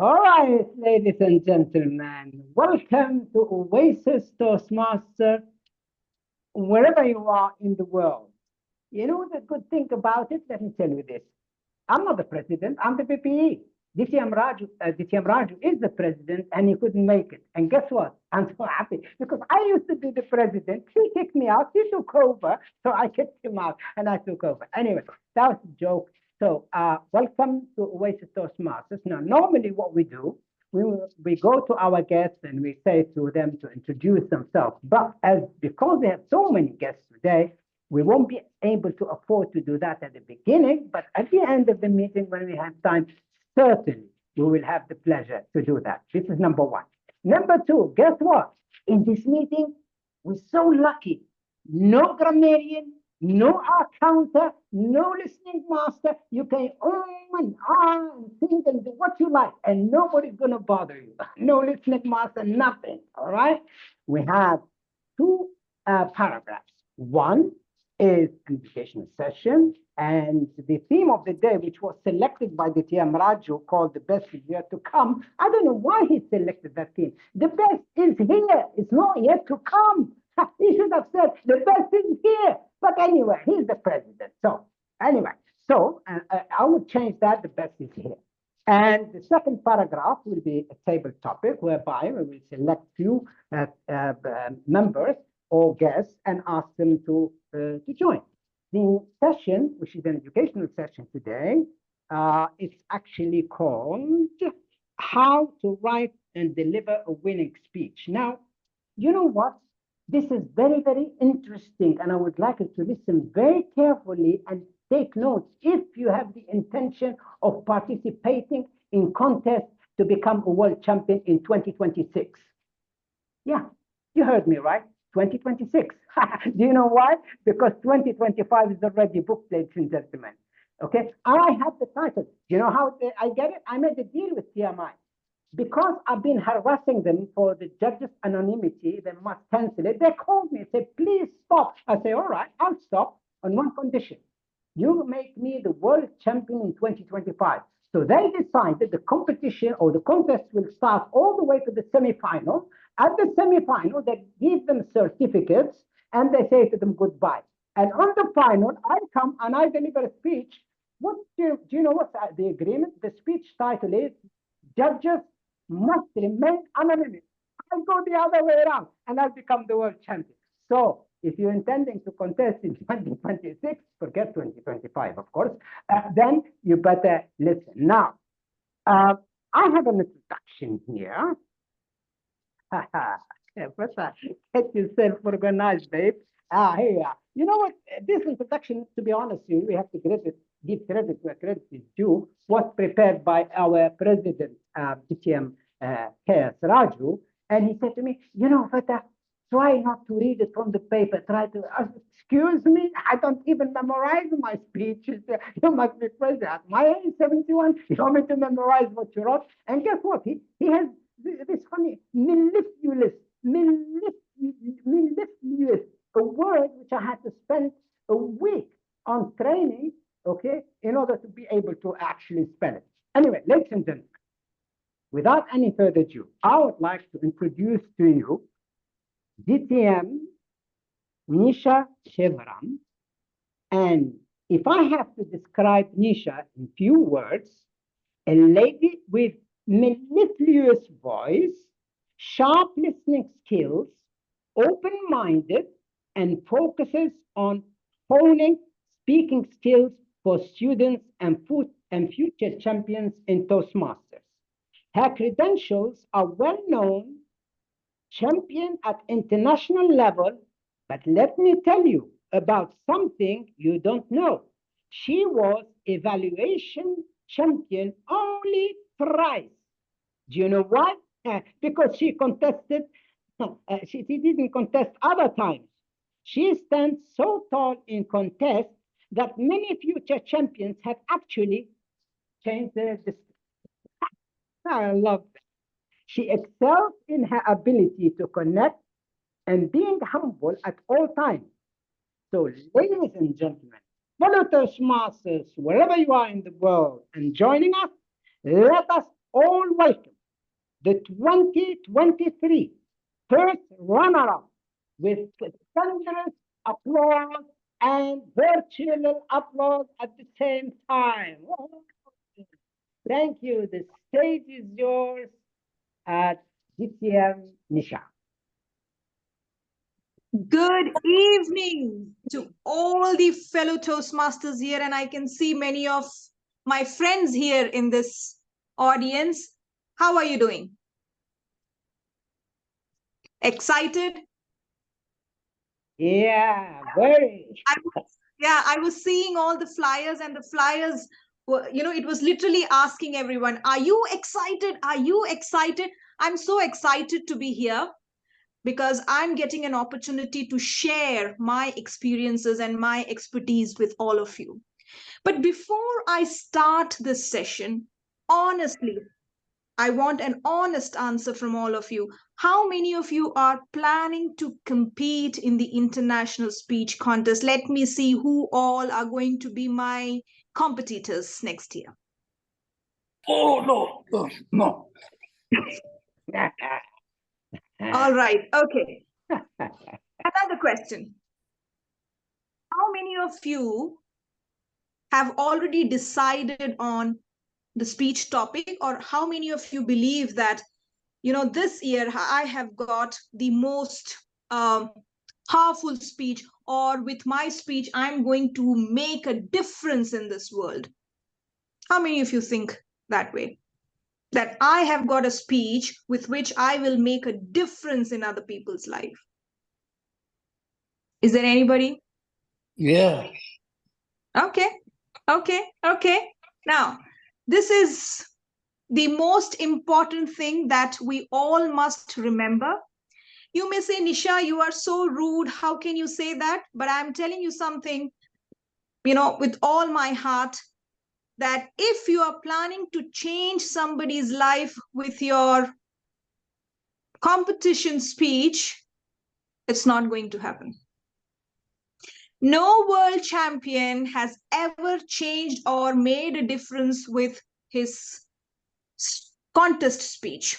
All right, ladies and gentlemen, welcome to Oasis Toastmaster, wherever you are in the world. You know the good thing about it? Let me tell you this. I'm not the president, I'm the PPE. DTM Raju is the president and he couldn't make it. And guess what? I'm so happy because I used to be the president. He kicked me out. He took over. So I kicked him out and I took over. Anyway, that was a joke. So welcome to Oasis Toastmasters. Now, normally what we do, we go to our guests and we say to them to introduce themselves. But because we have so many guests today, we won't be able to afford to do that at the beginning, but at the end of the meeting, when we have time, certainly we will have the pleasure to do that. This is number one. Number two, guess what? In this meeting, we're so lucky. No grammarian, no counter, no listening master. You can and sing and do what you like, and nobody's going to bother you. No listening master, nothing. All right? We have two paragraphs. One is an educational session, and the theme of the day, which was selected by the DTM Raju, called "The Best Is Yet to Come." I don't know why he selected that theme. The best is here; it's not yet to come. He should have said the best is here. But anyway, he's the president. So anyway, I would change that. The best is here. And the second paragraph will be a table topic whereby we will select few members or guests and ask them to join. The session, which is an educational session today, it's actually called How to Write and Deliver a Winning Speech. Now, you know what? This is very, very interesting, and I would like you to listen very carefully and take notes if you have the intention of participating in contests to become a world champion in 2026. Yeah, you heard me right. 2026. Do you know why? Because 2025 is already booked, ladies and gentlemen. Okay, I have the title. Do you know how I get it? I made a deal with TMI. Because I've been harassing them for the judges' anonymity, they must cancel it. They called me and said, please stop. I say, all right, I'll stop on one condition. You make me the world champion in 2025. So they decided the competition or the contest will start all the way to the semi-final. At the semi-final, they give them certificates and they say to them goodbye. And on the final, I come and I deliver a speech. Do you know what's the agreement? The speech title is Judges Must Remain Anonymous. I'll go the other way around and I'll become the world champion. So if you're intending to contest in 2026, forget 2025, of course, then you better listen. Now, I have an introduction here. Get yourself organized, babe. Here. You know what? This introduction, to be honest with you, we have to give credit where credit is due, was prepared by our president, DTM Raju. And he said to me, you know, Fatah, try not to read it from the paper. Try to, excuse me, I don't even memorize my speeches. You must be crazy. At my age, 71, you want me to memorize what you wrote? And guess what? He has this funny, mellifluous, a word which I had to spend a week on training, okay, in order to be able to actually spell it. Anyway, ladies and gentlemen, without any further ado, I would like to introduce to you DTM Nisha Shivram. And if I have to describe Nisha in few words, a lady with mellifluous voice, sharp listening skills, open-minded, and focuses on honing speaking skills for students and future champions in Toastmasters. Her credentials are well known, champion at international level, but let me tell you about something you don't know. She was evaluation champion only thrice. Do you know why? Because she contested, she didn't contest other times. She stands so tall in contest that many future champions have actually changed their destiny. I love that. She excels in her ability to connect and being humble at all times. So, ladies and gentlemen, fellow Toastmasters, wherever you are in the world and joining us, let us all welcome the 2023 first runner-up with thunderous applause and virtual applause at the same time. Thank you. The stage is yours at DTM, Nisha. Good evening to all the fellow Toastmasters here, and I can see many of my friends here in this audience. How are you doing? Excited? Yeah, very. I was seeing all the flyers, and the flyers were, it was literally asking everyone, are you excited? Are you excited? I'm so excited to be here because I'm getting an opportunity to share my experiences and my expertise with all of you. But before I start this session, honestly, I want an honest answer from all of you. How many of you are planning to compete in the international speech contest? Let me see who all are going to be my competitors next year. Oh, no. All right, okay. Another question. How many of you have already decided on the speech topic, or how many of you believe that, this year I have got the most powerful speech, or with my speech, I'm going to make a difference in this world? How many of you think that way? That I have got a speech with which I will make a difference in other people's life? Is there anybody? Yeah. Okay. Now, this is the most important thing that we all must remember. You may say, Nisha, you are so rude. How can you say that? But I'm telling you something, with all my heart, that if you are planning to change somebody's life with your competition speech, it's not going to happen. No world champion has ever changed or made a difference with his contest speech.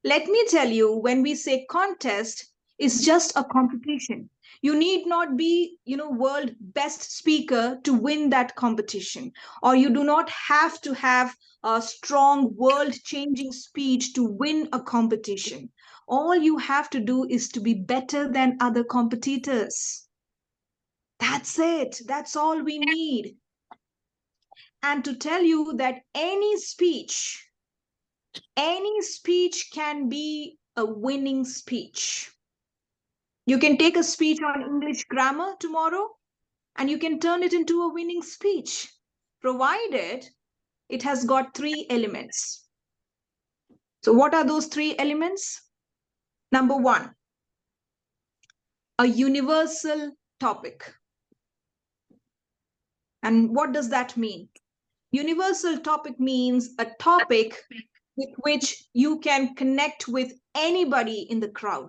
Let me tell you, when we say contest, it's just a competition. You need not be, world best speaker to win that competition, or you do not have to have a strong world-changing speech to win a competition. All you have to do is to be better than other competitors. That's it. That's all we need. And to tell you that any speech can be a winning speech. You can take a speech on English grammar tomorrow and you can turn it into a winning speech, provided it has got 3 elements. So what are those 3 elements? Number 1, a universal topic. And what does that mean? Universal topic means a topic with which you can connect with anybody in the crowd.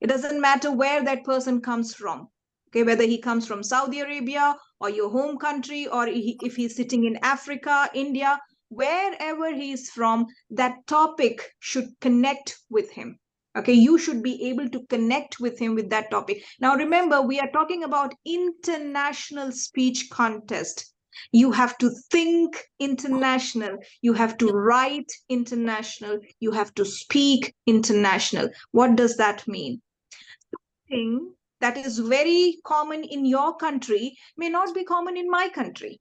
It doesn't matter where that person comes from, okay, whether he comes from Saudi Arabia or your home country, or if he's sitting in Africa, India, wherever he's from, that topic should connect with him. Okay, you should be able to connect with him with that topic. Now, remember, we are talking about international speech contest. You have to think international. You have to write international. You have to speak international. What does that mean? Thing that is very common in your country may not be common in my country.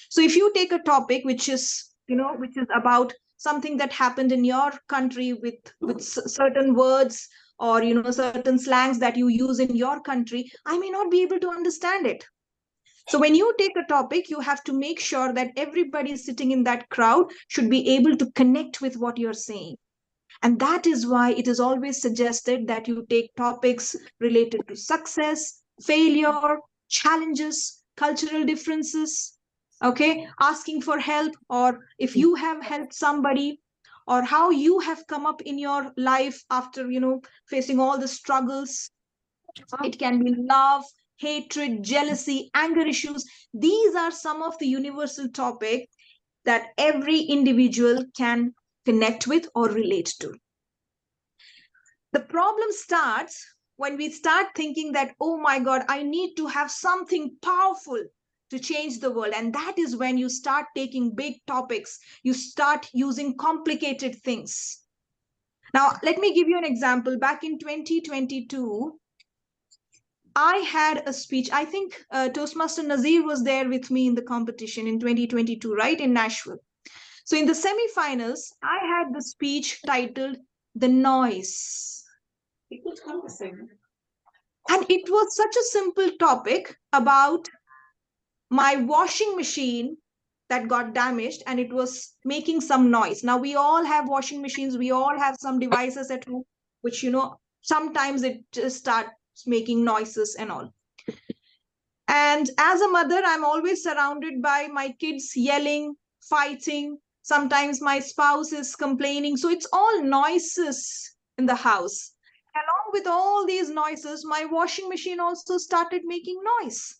So if you take a topic which is, which is about something that happened in your country with certain words, or certain slangs that you use in your country, I may not be able to understand it. So when you take a topic, you have to make sure that everybody sitting in that crowd should be able to connect with what you're saying. And that is why it is always suggested that you take topics related to success, failure, challenges, cultural differences, okay, asking for help, or if you have helped somebody, or how you have come up in your life after, facing all the struggles. It can be love, hatred, jealousy, anger issues. These are some of the universal topics that every individual can connect with or relate to. The problem starts when we start thinking that, oh my God, I need to have something powerful to change the world. And that is when you start taking big topics, you start using complicated things. Now, let me give you an example. Back in 2022, I had a speech. I think Toastmaster Nazir was there with me in the competition in 2022, right, in Nashville. So in the semifinals, I had the speech titled The Noise. And it was such a simple topic about my washing machine that got damaged and it was making some noise. Now, we all have washing machines, we all have some devices at home, which, sometimes it just starts making noises and all. And as a mother, I'm always surrounded by my kids yelling, fighting. Sometimes my spouse is complaining. So it's all noises in the house. Along with all these noises, my washing machine also started making noise.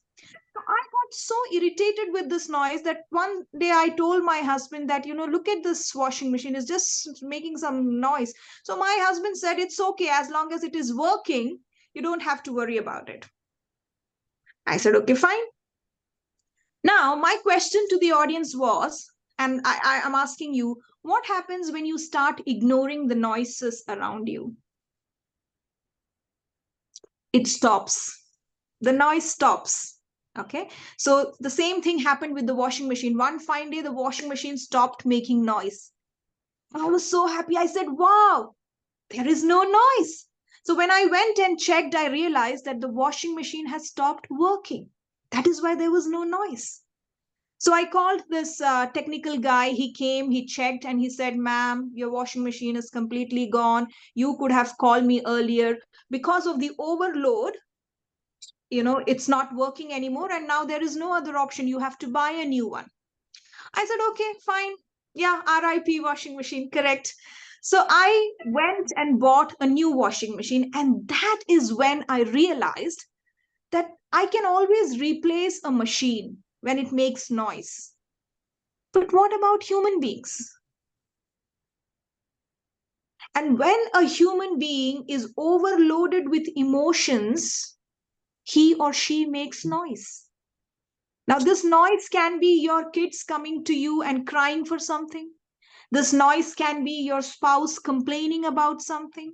So I got so irritated with this noise that one day I told my husband that, look at this washing machine, it's just making some noise. So my husband said, it's okay, as long as it is working, you don't have to worry about it. I said, okay, fine. Now, my question to the audience was, and I am asking you, what happens when you start ignoring the noises around you? It stops. The noise stops. Okay. So the same thing happened with the washing machine. One fine day, the washing machine stopped making noise. I was so happy. I said, wow, there is no noise. So when I went and checked, I realized that the washing machine has stopped working. That is why there was no noise. So I called this technical guy. He came, he checked, and he said, ma'am, your washing machine is completely gone. You could have called me earlier. Because of the overload, it's not working anymore. And now there is no other option. You have to buy a new one. I said, okay, fine. Yeah, RIP washing machine, correct. So I went and bought a new washing machine. And that is when I realized that I can always replace a machine when it makes noise. But what about human beings? And when a human being is overloaded with emotions, he or she makes noise. Now, this noise can be your kids coming to you and crying for something. This noise can be your spouse complaining about something,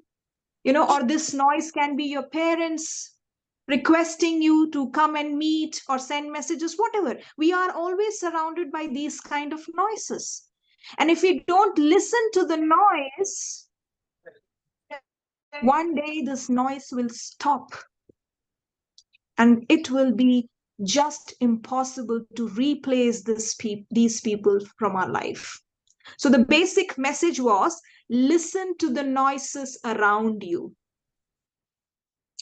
or this noise can be your parents requesting you to come and meet or send messages, whatever. We are always surrounded by these kind of noises. And if we don't listen to the noise, one day this noise will stop. And it will be just impossible to replace these people from our life. So the basic message was, listen to the noises around you.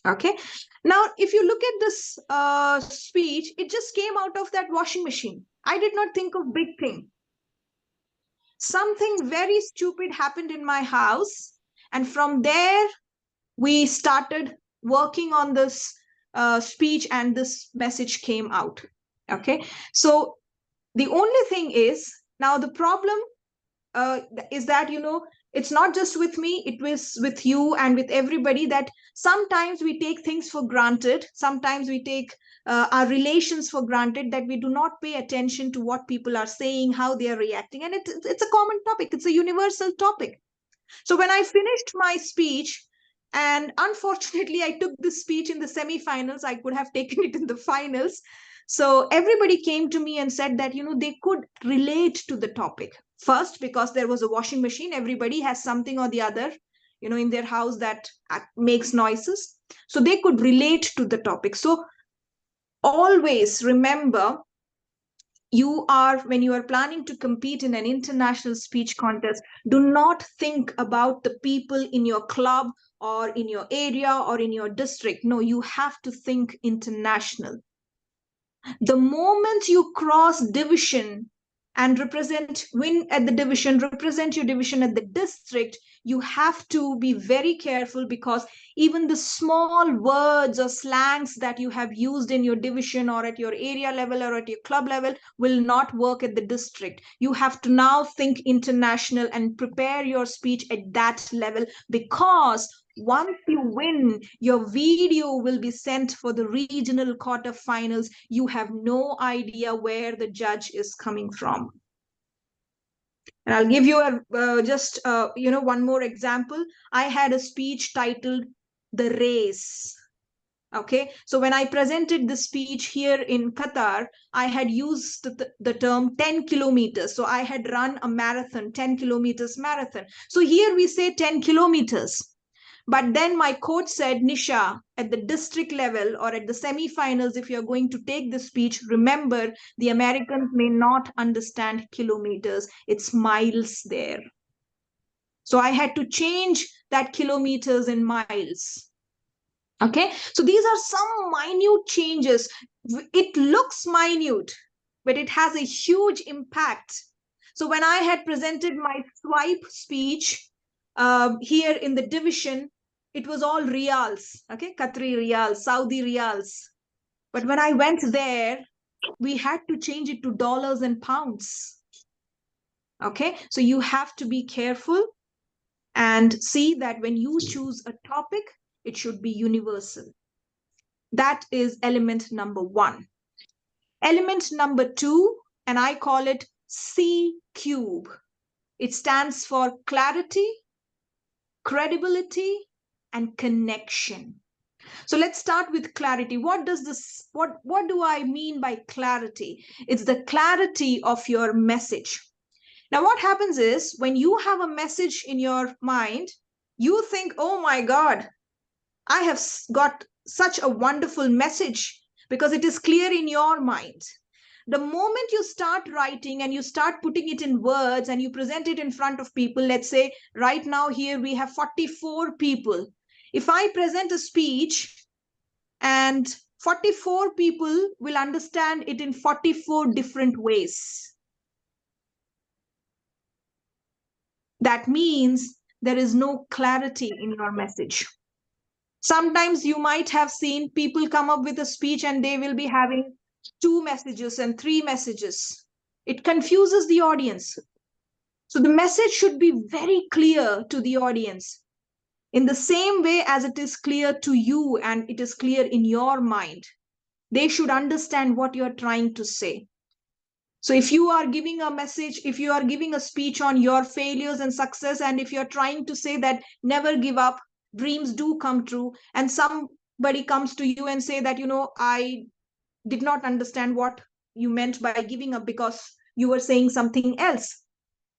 Okay. Now, if you look at this speech, it just came out of that washing machine. I did not think of big thing. Something very stupid happened in my house. And from there, we started working on this speech and this message came out. Okay. So the only thing is, now the problem is that, it's not just with me, it was with you and with everybody, that sometimes we take things for granted. Sometimes we take our relations for granted, that we do not pay attention to what people are saying, how they are reacting. And it's a common topic. It's a universal topic. So when I finished my speech, and unfortunately, I took this speech in the semifinals, I could have taken it in the finals. So everybody came to me and said that, they could relate to the topic. First, because there was a washing machine, everybody has something or the other, in their house that makes noises. So they could relate to the topic. So always remember, when you are planning to compete in an international speech contest, do not think about the people in your club or in your area or in your district. No, you have to think international. The moment you cross division and win at the division, represent your division at the district, you have to be very careful, because even the small words or slangs that you have used in your division or at your area level or at your club level will not work at the district. You have to now think international and prepare your speech at that level, because once you win, your video will be sent for the regional quarterfinals. You have no idea where the judge is coming from. And I'll give you one more example. I had a speech titled "The Race." Okay, so when I presented the speech here in Qatar, I had used the term 10 kilometers. So I had run a marathon, 10 kilometers marathon. So here we say 10 kilometers. But then my coach said, Nisha, at the district level or at the semifinals, if you're going to take the speech, remember the Americans may not understand kilometers. It's miles there. So I had to change that kilometers in miles. Okay, so these are some minute changes. It looks minute, but it has a huge impact. So when I had presented my swipe speech here in the division, it was all riyals, okay, Qatari riyals, Saudi riyals. But when I went there, we had to change it to dollars and pounds. Okay, so you have to be careful and see that when you choose a topic, it should be universal. That is element number 1. Element number 2, and I call it C cube. It stands for clarity, credibility, and connection. So let's start with clarity. What do I mean by clarity? It's the clarity of your message. Now, what happens is when you have a message in your mind, you think, oh my God, I have got such a wonderful message, because it is clear in your mind. The moment you start writing and you start putting it in words and you present it in front of people, let's say right now here we have 44 people. If I present a speech and 44 people will understand it in 44 different ways, that means there is no clarity in your message. Sometimes you might have seen people come up with a speech and they will be having 2 messages and 3 messages. It confuses the audience. So the message should be very clear to the audience in the same way as it is clear to you and it is clear in your mind. They should understand what you're trying to say. So if you are giving a message, if you are giving a speech on your failures and success, and if you're trying to say that never give up, dreams do come true, and somebody comes to you and say that, I did not understand what you meant by giving up because you were saying something else.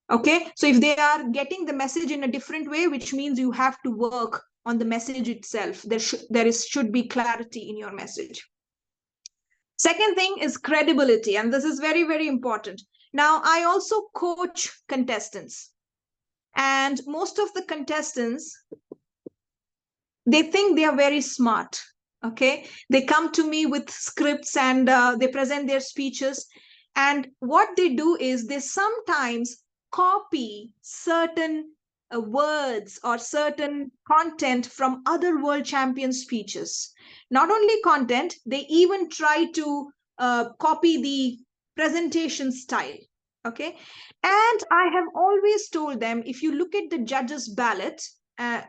Okay, so if they are getting the message in a different way, which means you have to work on the message itself. There should be clarity in your message. Second thing is credibility, and this is very, very important. Now, I also coach contestants, and most of the contestants, they think they are very smart. Okay, they come to me with scripts and they present their speeches, and what they do is they sometimes copy certain words or certain content from other world champion speeches. Not only content, they even try to copy the presentation style. Okay, and I have always told them, if you look at the judges' ballot,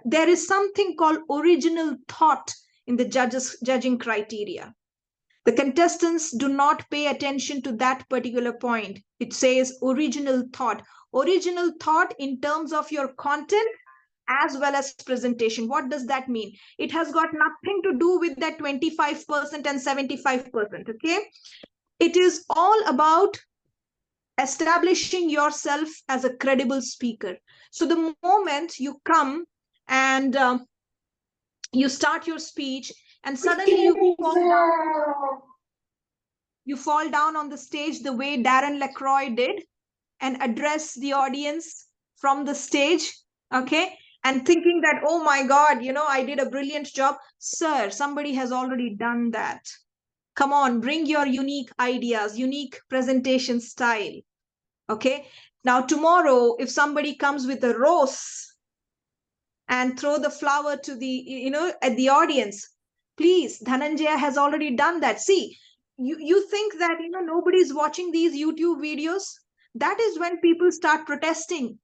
there is something called original thought in the judging criteria. The contestants do not pay attention to that particular point. It says original thought. Original thought in terms of your content as well as presentation. What does that mean? It has got nothing to do with that 25% and 75%. Okay, it is all about establishing yourself as a credible speaker. So the moment you come and you start your speech and suddenly you fall down on the stage the way Darren LaCroix did and address the audience from the stage, okay, and thinking that, oh my God, I did a brilliant job. Sir, somebody has already done that. Come on, bring your unique ideas, unique presentation style. Okay. Now, tomorrow, if somebody comes with a rose and throw the flower to the, at the audience, please, Dhananjaya has already done that. See, you think that, nobody's watching these YouTube videos. That is when people start protesting.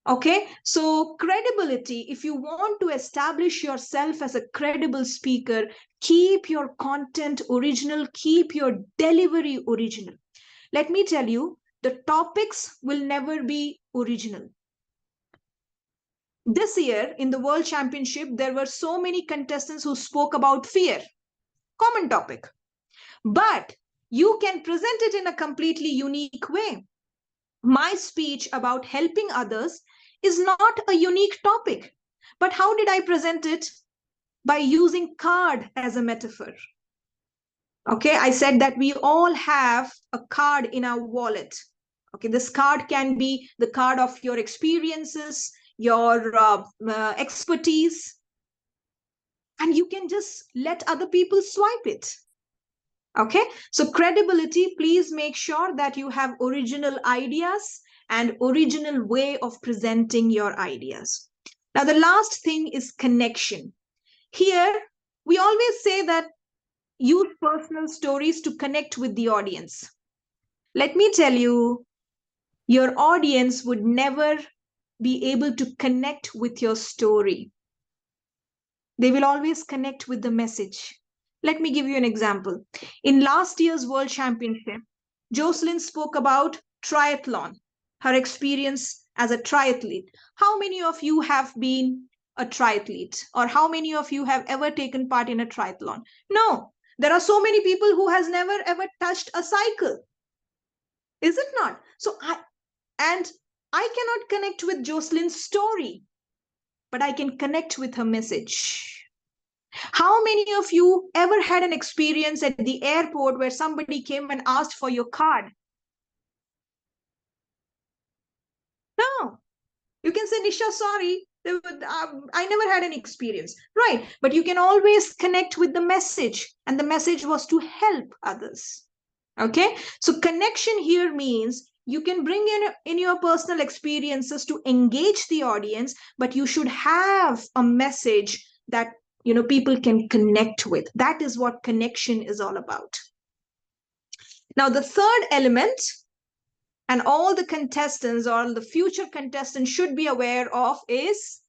Okay, so credibility, if you want to establish yourself as a credible speaker, keep your content original, keep your delivery original. Let me tell you, the topics will never be original. This year in the World Championship, there were so many contestants who spoke about fear, common topic. But you can present it in a completely unique way. My speech about helping others is not a unique topic. But how did I present it? By using card as a metaphor. Okay, I said that we all have a card in our wallet. Okay, this card can be the card of your experiences, your expertise, and you can just let other people swipe it. Okay, so credibility, please make sure that you have original ideas and original way of presenting your ideas. Now, the last thing is connection. Here, we always say that use personal stories to connect with the audience. Let me tell you, your audience would never be able to connect with your story. They will always connect with the message. Let me give you an example. In last year's World Championship, Jocelyn spoke about triathlon, her experience as a triathlete. How many of you have been a triathlete, or how many of you have ever taken part in a triathlon? No, there are so many people who has never ever touched a cycle. Is it not? So I cannot connect with Jocelyn's story, but I can connect with her message. How many of you ever had an experience at the airport where somebody came and asked for your card? No. You can say, Nisha, sorry, I never had any experience. Right. But you can always connect with the message. And the message was to help others. Okay. So connection here means you can bring in your personal experiences to engage the audience, but you should have a message that people can connect with. That is what connection is all about. Now, the third element, and all the contestants or the future contestants should be aware of, is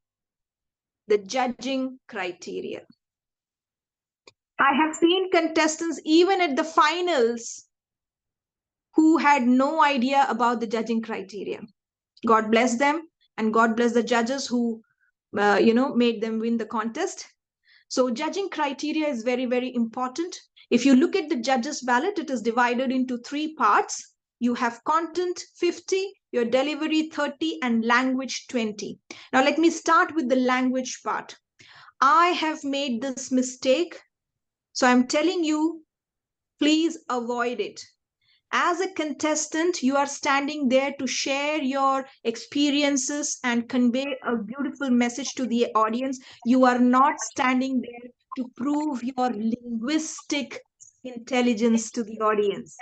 the judging criteria. I have seen contestants even at the finals who had no idea about the judging criteria. God bless them, and God bless the judges who made them win the contest. So judging criteria is very, very important. If you look at the judges ballot, it is divided into 3 parts. You have content 50, your delivery 30, and language 20. Now let me start with the language part. I have made this mistake, so I'm telling you, please avoid it. As a contestant, you are standing there to share your experiences and convey a beautiful message to the audience. You are not standing there to prove your linguistic intelligence to the audience.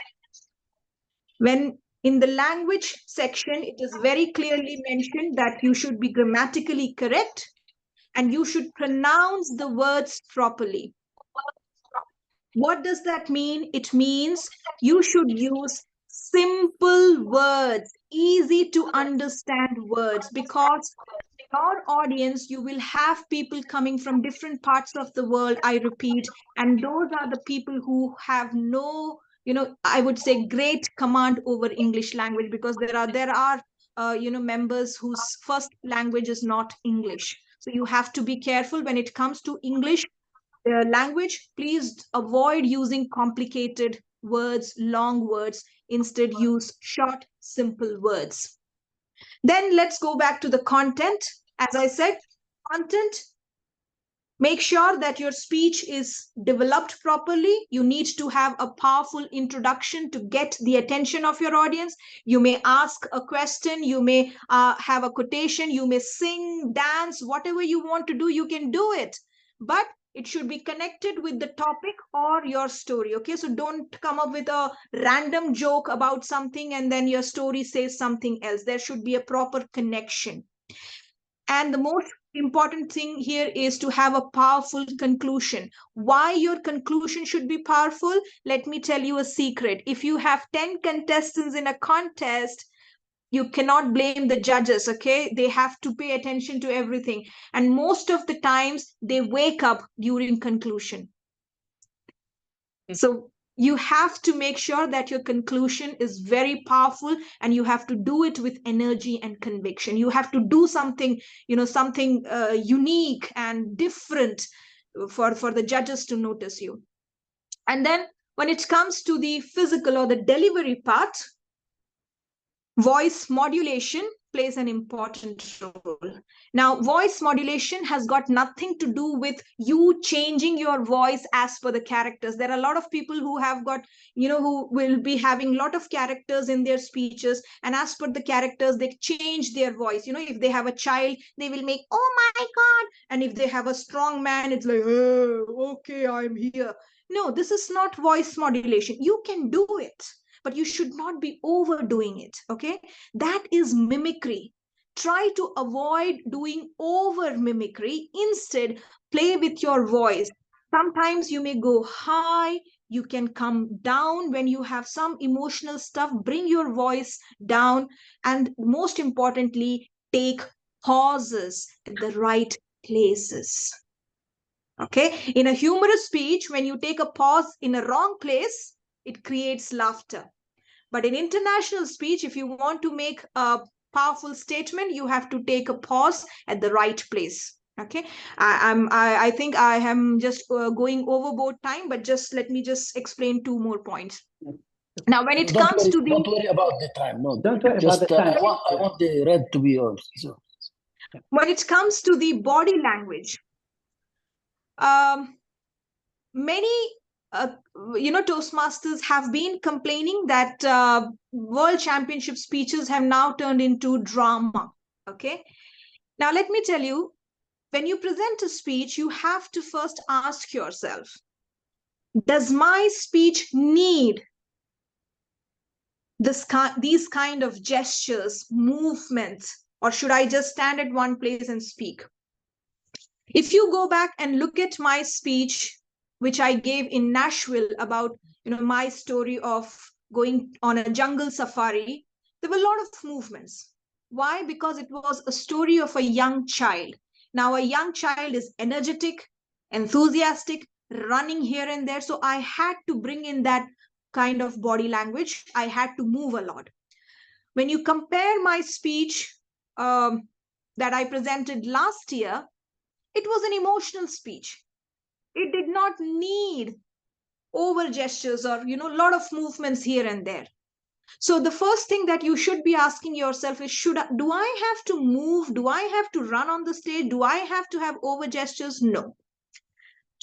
When in the language section, it is very clearly mentioned that you should be grammatically correct and you should pronounce the words properly. What does that mean? It means you should use simple words, easy to understand words, because your audience, you will have people coming from different parts of the world, I repeat, and those are the people who have no, I would say great command over English language, because there are members whose first language is not English. So you have to be careful when it comes to English language. Please avoid using complicated words, long words. Instead, use short, simple words. Then let's go back to the content. As I said, content, make sure that your speech is developed properly. You need to have a powerful introduction to get the attention of your audience. You may ask a question, you may have a quotation, you may sing, dance, whatever you want to do, you can do it. But It should be connected with the topic or your story. Okay, so don't come up with a random joke about something and then your story says something else. There should be a proper connection. And the most important thing here is to have a powerful conclusion. Why your conclusion should be powerful? Let me tell you a secret. If you have 10 contestants in a contest, you cannot blame the judges. Okay, they have to pay attention to everything, and most of the times they wake up during conclusion. So you have to make sure that your conclusion is very powerful, and you have to do it with energy and conviction. You have to do something, something unique and different for the judges to notice you. And then when it comes to the physical or the delivery part, voice modulation plays an important role. Now, voice modulation has got nothing to do with you changing your voice as per the characters. There are a lot of people who have got, who will be having a lot of characters in their speeches, and as per the characters, they change their voice. If they have a child, they will make, oh my God. And if they have a strong man, it's like, oh, okay, I'm here. No, this is not voice modulation. You can do it, but you should not be overdoing it. Okay, that is mimicry. Try to avoid doing over mimicry. Instead, play with your voice. Sometimes you may go high, you can come down. When you have some emotional stuff, bring your voice down. And most importantly, take pauses at the right places. Okay, in a humorous speech, when you take a pause in a wrong place, it creates laughter. But in international speech, if you want to make a powerful statement, you have to take a pause at the right place. Okay, I think I am just going overboard time, but just let me just explain 2 more points. Now, when it Don't comes worry, to the... don't worry about the time. No, Don't worry just about the time. I want the red to be yours. So. When it comes to the body language, many Toastmasters have been complaining that World Championship speeches have now turned into drama. Okay, now let me tell you, when you present a speech, you have to first ask yourself, does my speech need these kind of gestures, movements, or should I just stand at one place and speak? If you go back and look at my speech, which I gave in Nashville about, my story of going on a jungle safari, there were a lot of movements. Why? Because it was a story of a young child. Now, a young child is energetic, enthusiastic, running here and there. So I had to bring in that kind of body language. I had to move a lot. When you compare my speech that I presented last year, it was an emotional speech. It did not need over gestures or, a lot of movements here and there. So the first thing that you should be asking yourself is, do I have to move? Do I have to run on the stage? Do I have to have over gestures? No.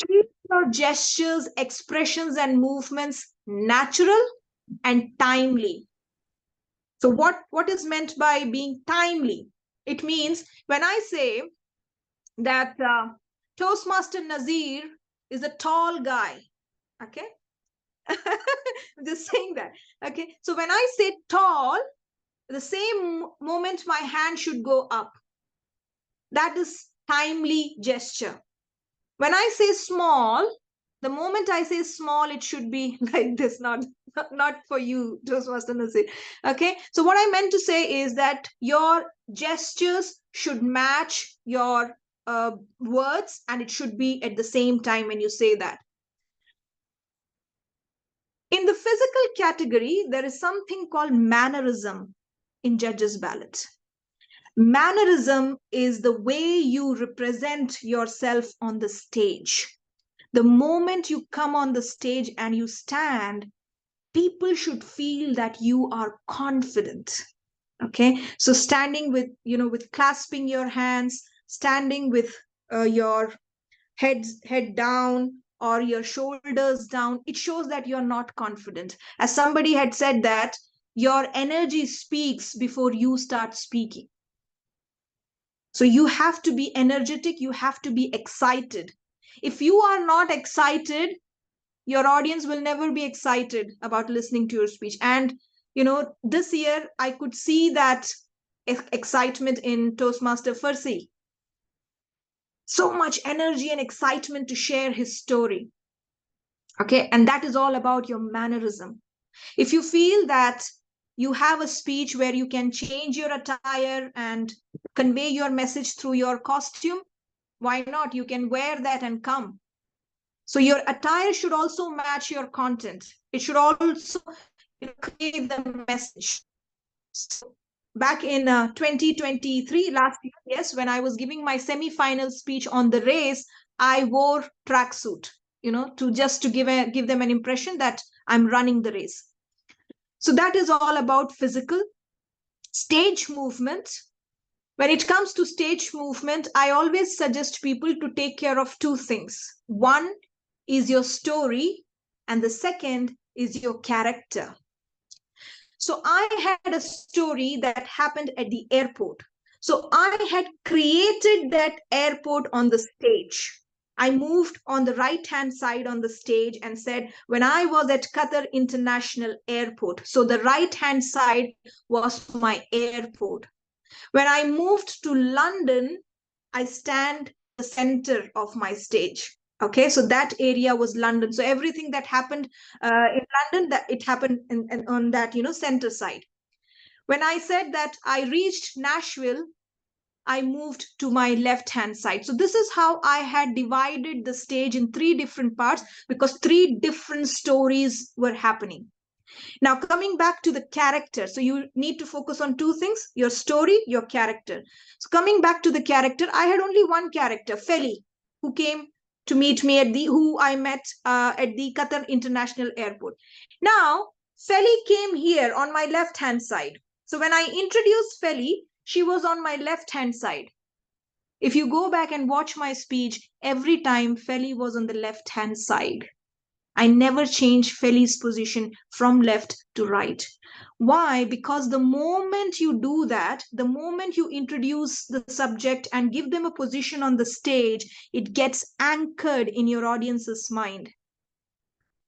Keep your gestures, expressions, and movements natural and timely. So what is meant by being timely? It means when I say that Toastmaster Nazir is a tall guy. Okay. I'm just saying that. Okay. So when I say tall, the same moment my hand should go up. That is timely gesture. When I say small, the moment I say small, it should be like this, not for you, Toastmaster Nazir. Okay. So what I meant to say is that your gestures should match your words, and it should be at the same time when you say that. In the physical category, there is something called mannerism in Judges' Ballot. Mannerism is the way you represent yourself on the stage. The moment you come on the stage and you stand, people should feel that you are confident. Okay, so standing with, with clasping your hands, standing with your head down or your shoulders down, it shows that you're not confident. As somebody had said, that your energy speaks before you start speaking. So you have to be energetic, you have to be excited. If you are not excited, your audience will never be excited about listening to your speech. And, this year I could see that excitement in Toastmaster Farsi. So much energy and excitement to share his story. Okay. And that is all about your mannerism. If you feel that you have a speech where you can change your attire and convey your message through your costume, why not? You can wear that and come. So your attire should also match your content. It should also convey the message. So back in 2023, last year, yes, when I was giving my semi-final speech on the race, I wore tracksuit, to give them an impression that I'm running the race. So that is all about physical. Stage movement. When it comes to stage movement, I always suggest people to take care of two things. One is your story, and the second is your character. So I had a story that happened at the airport. So I had created that airport on the stage. I moved on the right-hand side on the stage and said, when I was at Qatar International Airport, so the right-hand side was my airport. When I moved to London, I stand the center of my stage. Okay, so that area was London. So everything that happened in London, that it happened on that center side. When I said that I reached Nashville, I moved to my left hand side. So this is how I had divided the stage in three different parts, because three different stories were happening. Now, coming back to the character. So you need to focus on two things: your story, your character. So coming back to the character, I had only one character, Feli, who came to meet me who I met at the Qatar International Airport. Now, Feli came here on my left-hand side. So when I introduced Feli, she was on my left-hand side. If you go back and watch my speech, every time Feli was on the left-hand side. I never changed Feli's position from left to right. Why? Because the moment you do that, the moment you introduce the subject and give them a position on the stage, it gets anchored in your audience's mind.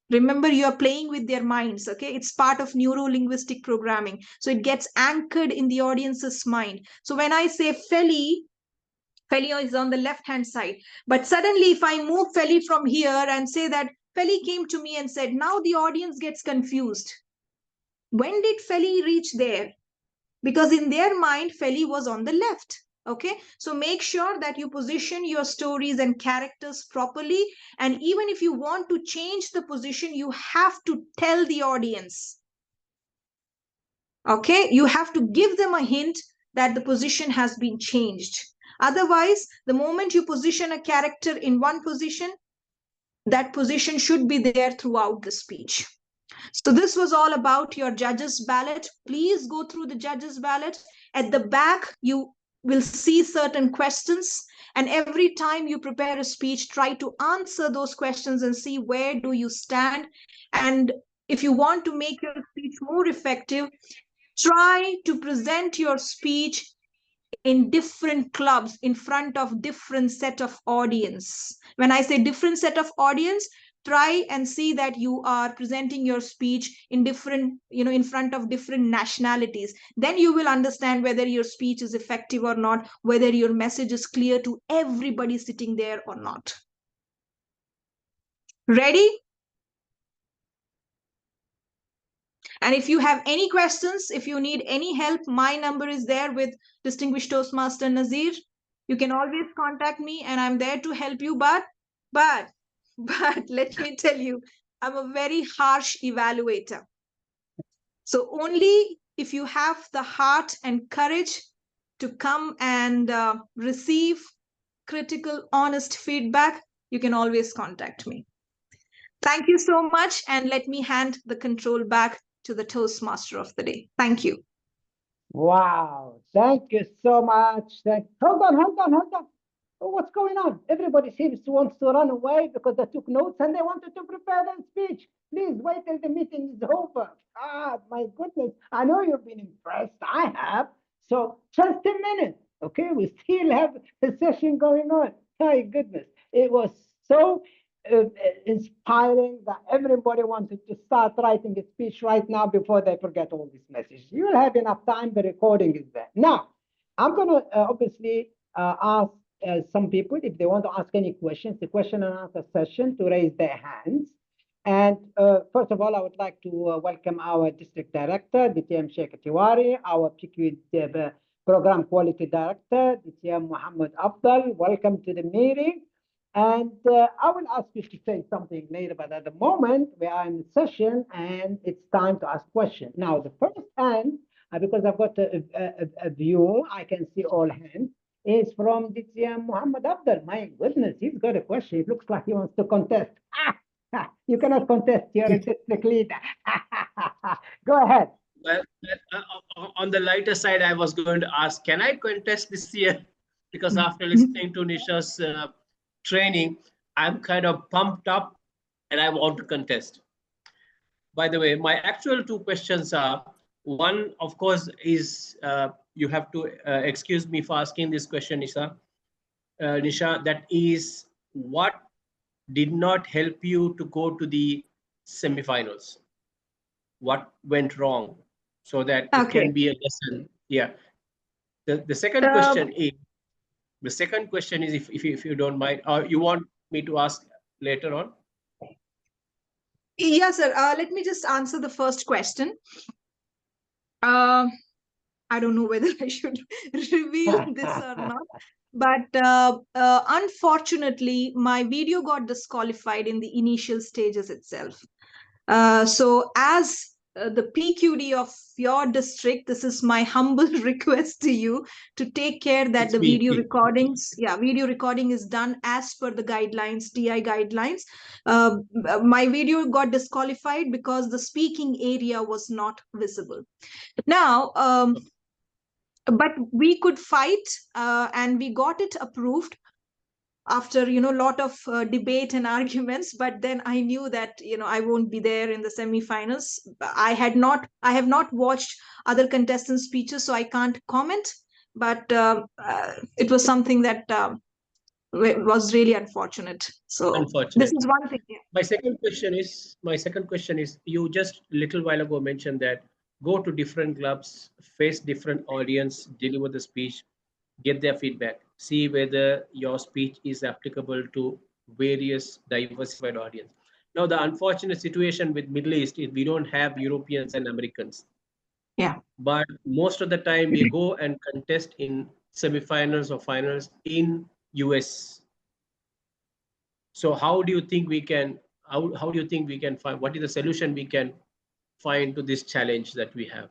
Remember, you are playing with their minds, okay? It's part of neuro-linguistic programming. So it gets anchored in the audience's mind. So when I say Feli is on the left-hand side. But suddenly, if I move Feli from here and say that Feli came to me and said, now the audience gets confused. When did Feli reach there? Because in their mind, Feli was on the left. Okay, so make sure that you position your stories and characters properly. And even if you want to change the position, you have to tell the audience. Okay, you have to give them a hint that the position has been changed. Otherwise, the moment you position a character in one position, that position should be there throughout the speech. So this was all about your judges' ballot. Please go through the judges' ballot. At the back, you will see certain questions. And every time you prepare a speech, try to answer those questions and see where do you stand. And if you want to make your speech more effective, try to present your speech in different clubs in front of different set of audience. When I say different set of audience, try and see that you are presenting your speech in different, in front of different nationalities. Then you will understand whether your speech is effective or not, whether your message is clear to everybody sitting there or not. Ready? And if you have any questions, if you need any help, my number is there with Distinguished Toastmaster Nazir. You can always contact me and I'm there to help you. But let me tell you, I'm a very harsh evaluator. So only if you have the heart and courage to come and receive critical, honest feedback, you can always contact me. Thank you so much. And let me hand the control back to the Toastmaster of the day. Thank you. Wow, thank you so much. Hold on. Oh, what's going on? Everybody seems to want to run away because they took notes and they wanted to prepare their speech. Please wait till the meeting is over. Ah, my goodness. I know you've been impressed. I have. So just a minute. Okay, we still have a session going on. My goodness. It was so inspiring that everybody wanted to start writing a speech right now before they forget all these messages. You will have enough time. The recording is there. Now, I'm going to obviously ask some people if they want to ask any questions, the question and answer session, to raise their hands. And first of all, I would like to welcome our District Director, DTM Sheikh Tiwari, our PQ Program Quality Director, DTM Muhammad Afdal. Welcome to the meeting. And I will ask you to say something later, but at the moment we are in session and it's time to ask questions. Now, the first hand, because I've got a view, I can see all hands, is from DTM Muhammad Afdal. My goodness, he's got a question. It looks like he wants to contest. You cannot contest. You're a district leader. Go ahead. Well, on the lighter side, I was going to ask, can I contest this year? Because after listening to Nisha's training, I'm kind of pumped up and I want to contest. By the way, my actual two questions are, one, of course, is you have to excuse me for asking this question, Nisha. Nisha, that is, what did not help you to go to the semifinals? What went wrong? So that it can be a lesson. Yeah. The second question is, if you don't mind, or you want me to ask later on? Yes, sir. Let me just answer the first question. I don't know whether I should reveal this or not, but unfortunately, my video got disqualified in the initial stages itself. So as the PQD of your district, this is my humble request to you to take care that the video recording is done as per the guidelines, DI guidelines. My video got disqualified because the speaking area was not visible. Now, but we could fight and we got it approved after a lot of debate and arguments. But then I knew that I won't be there in the semifinals. I have not watched other contestants' speeches, so I can't comment, but it was something that was really unfortunate. So this is one thing. My second question is, you just a little while ago mentioned that go to different clubs, face different audience, deliver the speech, get their feedback, see whether your speech is applicable to various diversified audience. Now, the unfortunate situation with Middle East is we don't have Europeans and Americans. Yeah. But most of the time we go and contest in semifinals or finals in US. So how do you think we can, how do you think we can find, what is the solution we can find to this challenge that we have?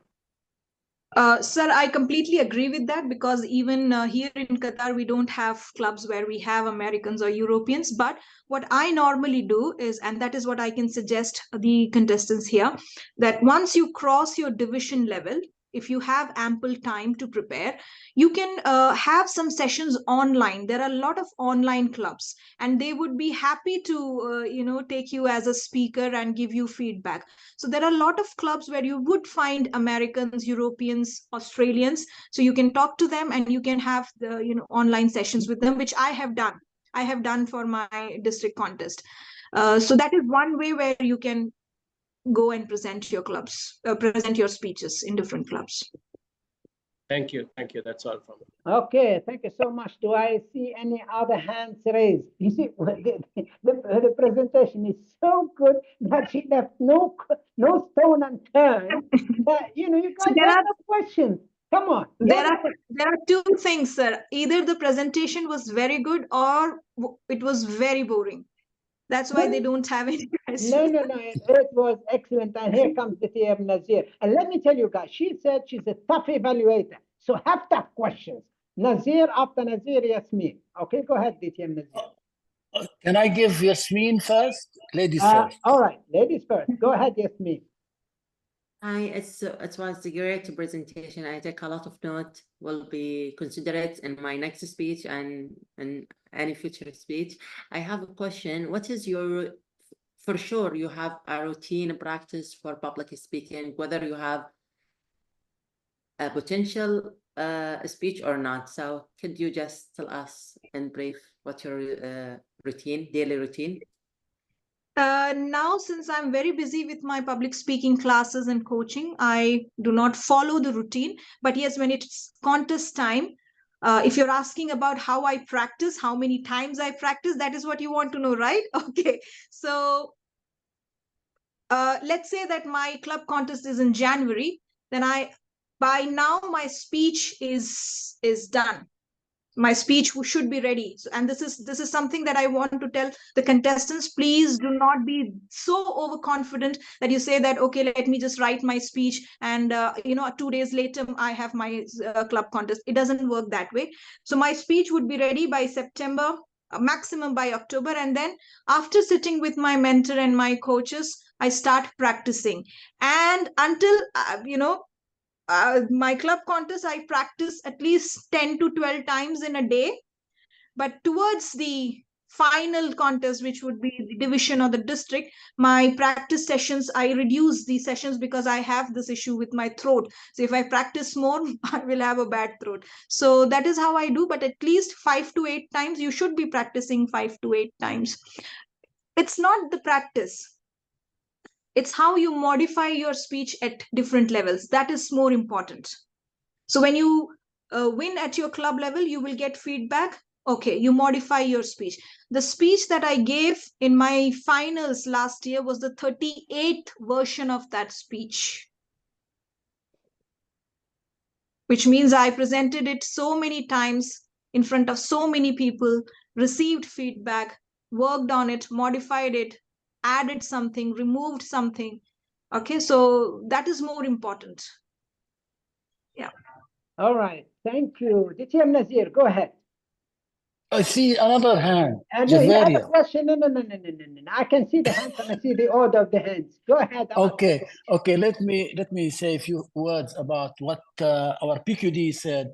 Sir, I completely agree with that, because even here in Qatar, we don't have clubs where we have Americans or Europeans. But what I normally do is, and that is what I can suggest the contestants here, that once you cross your division level, if you have ample time to prepare, you can have some sessions online. There are a lot of online clubs, and they would be happy to take you as a speaker and give you feedback. So there are a lot of clubs where you would find Americans, Europeans, Australians. So you can talk to them and you can have the online sessions with them, which I have done. I have done for my district contest. So that is one way where you can go and present your speeches in different clubs. Thank you. That's all from me. Okay, thank you so much. Do I see any other hands raised? You see, the presentation is so good that she left no stone unturned. You guys have no questions. Come on. There are two things, sir. Either the presentation was very good or it was very boring. That's why they don't have any questions. No. It was excellent. And here comes the DTM Nazir. And let me tell you guys, she said she's a tough evaluator. So have tough questions. Nazir after Nazir, Yasmin. Okay, go ahead, DTM Nazir. Can I give Yasmin first? Ladies first. All right, ladies first. Go ahead, Yasmin. Hi, it was a great presentation. I take a lot of note. Will be considerate in my next speech and any future speech. I have a question. What is your, for sure you have a routine practice for public speaking, whether you have a potential speech or not? So could you just tell us in brief what's your daily routine? Now, since I'm very busy with my public speaking classes and coaching, I do not follow the routine. But yes, when it's contest time, if you're asking about how I practice, how many times I practice, that is what you want to know, right? Okay. So let's say that my club contest is in January, then by now my speech is done. My speech should be ready. And this is something that I want to tell the contestants. Please do not be so overconfident that you say that, okay, let me just write my speech and 2 days later I have my club contest. It doesn't work that way. So my speech would be ready by September, maximum by October, and then after sitting with my mentor and my coaches, I start practicing. And until my club contest, I practice at least 10 to 12 times in a day. But towards the final contest, which would be the division or the district, my practice sessions, I reduce the sessions because I have this issue with my throat. So if I practice more, I will have a bad throat. So that is how I do. But at least 5 to 8 times, you should be practicing 5 to 8 times. It's not the practice. It's how you modify your speech at different levels. That is more important. So when you win at your club level, you will get feedback. Okay, you modify your speech. The speech that I gave in my finals last year was the 38th version of that speech, which means I presented it so many times in front of so many people, received feedback, worked on it, modified it, added something, removed something. Okay, so that is more important. Yeah. All right. Thank you. DTM Nazir, go ahead. I see another hand. No, he had a Javaria. question. No. I can see the hands and I see the order of the hands. Go ahead. Okay. Let me say a few words about what our PQD said,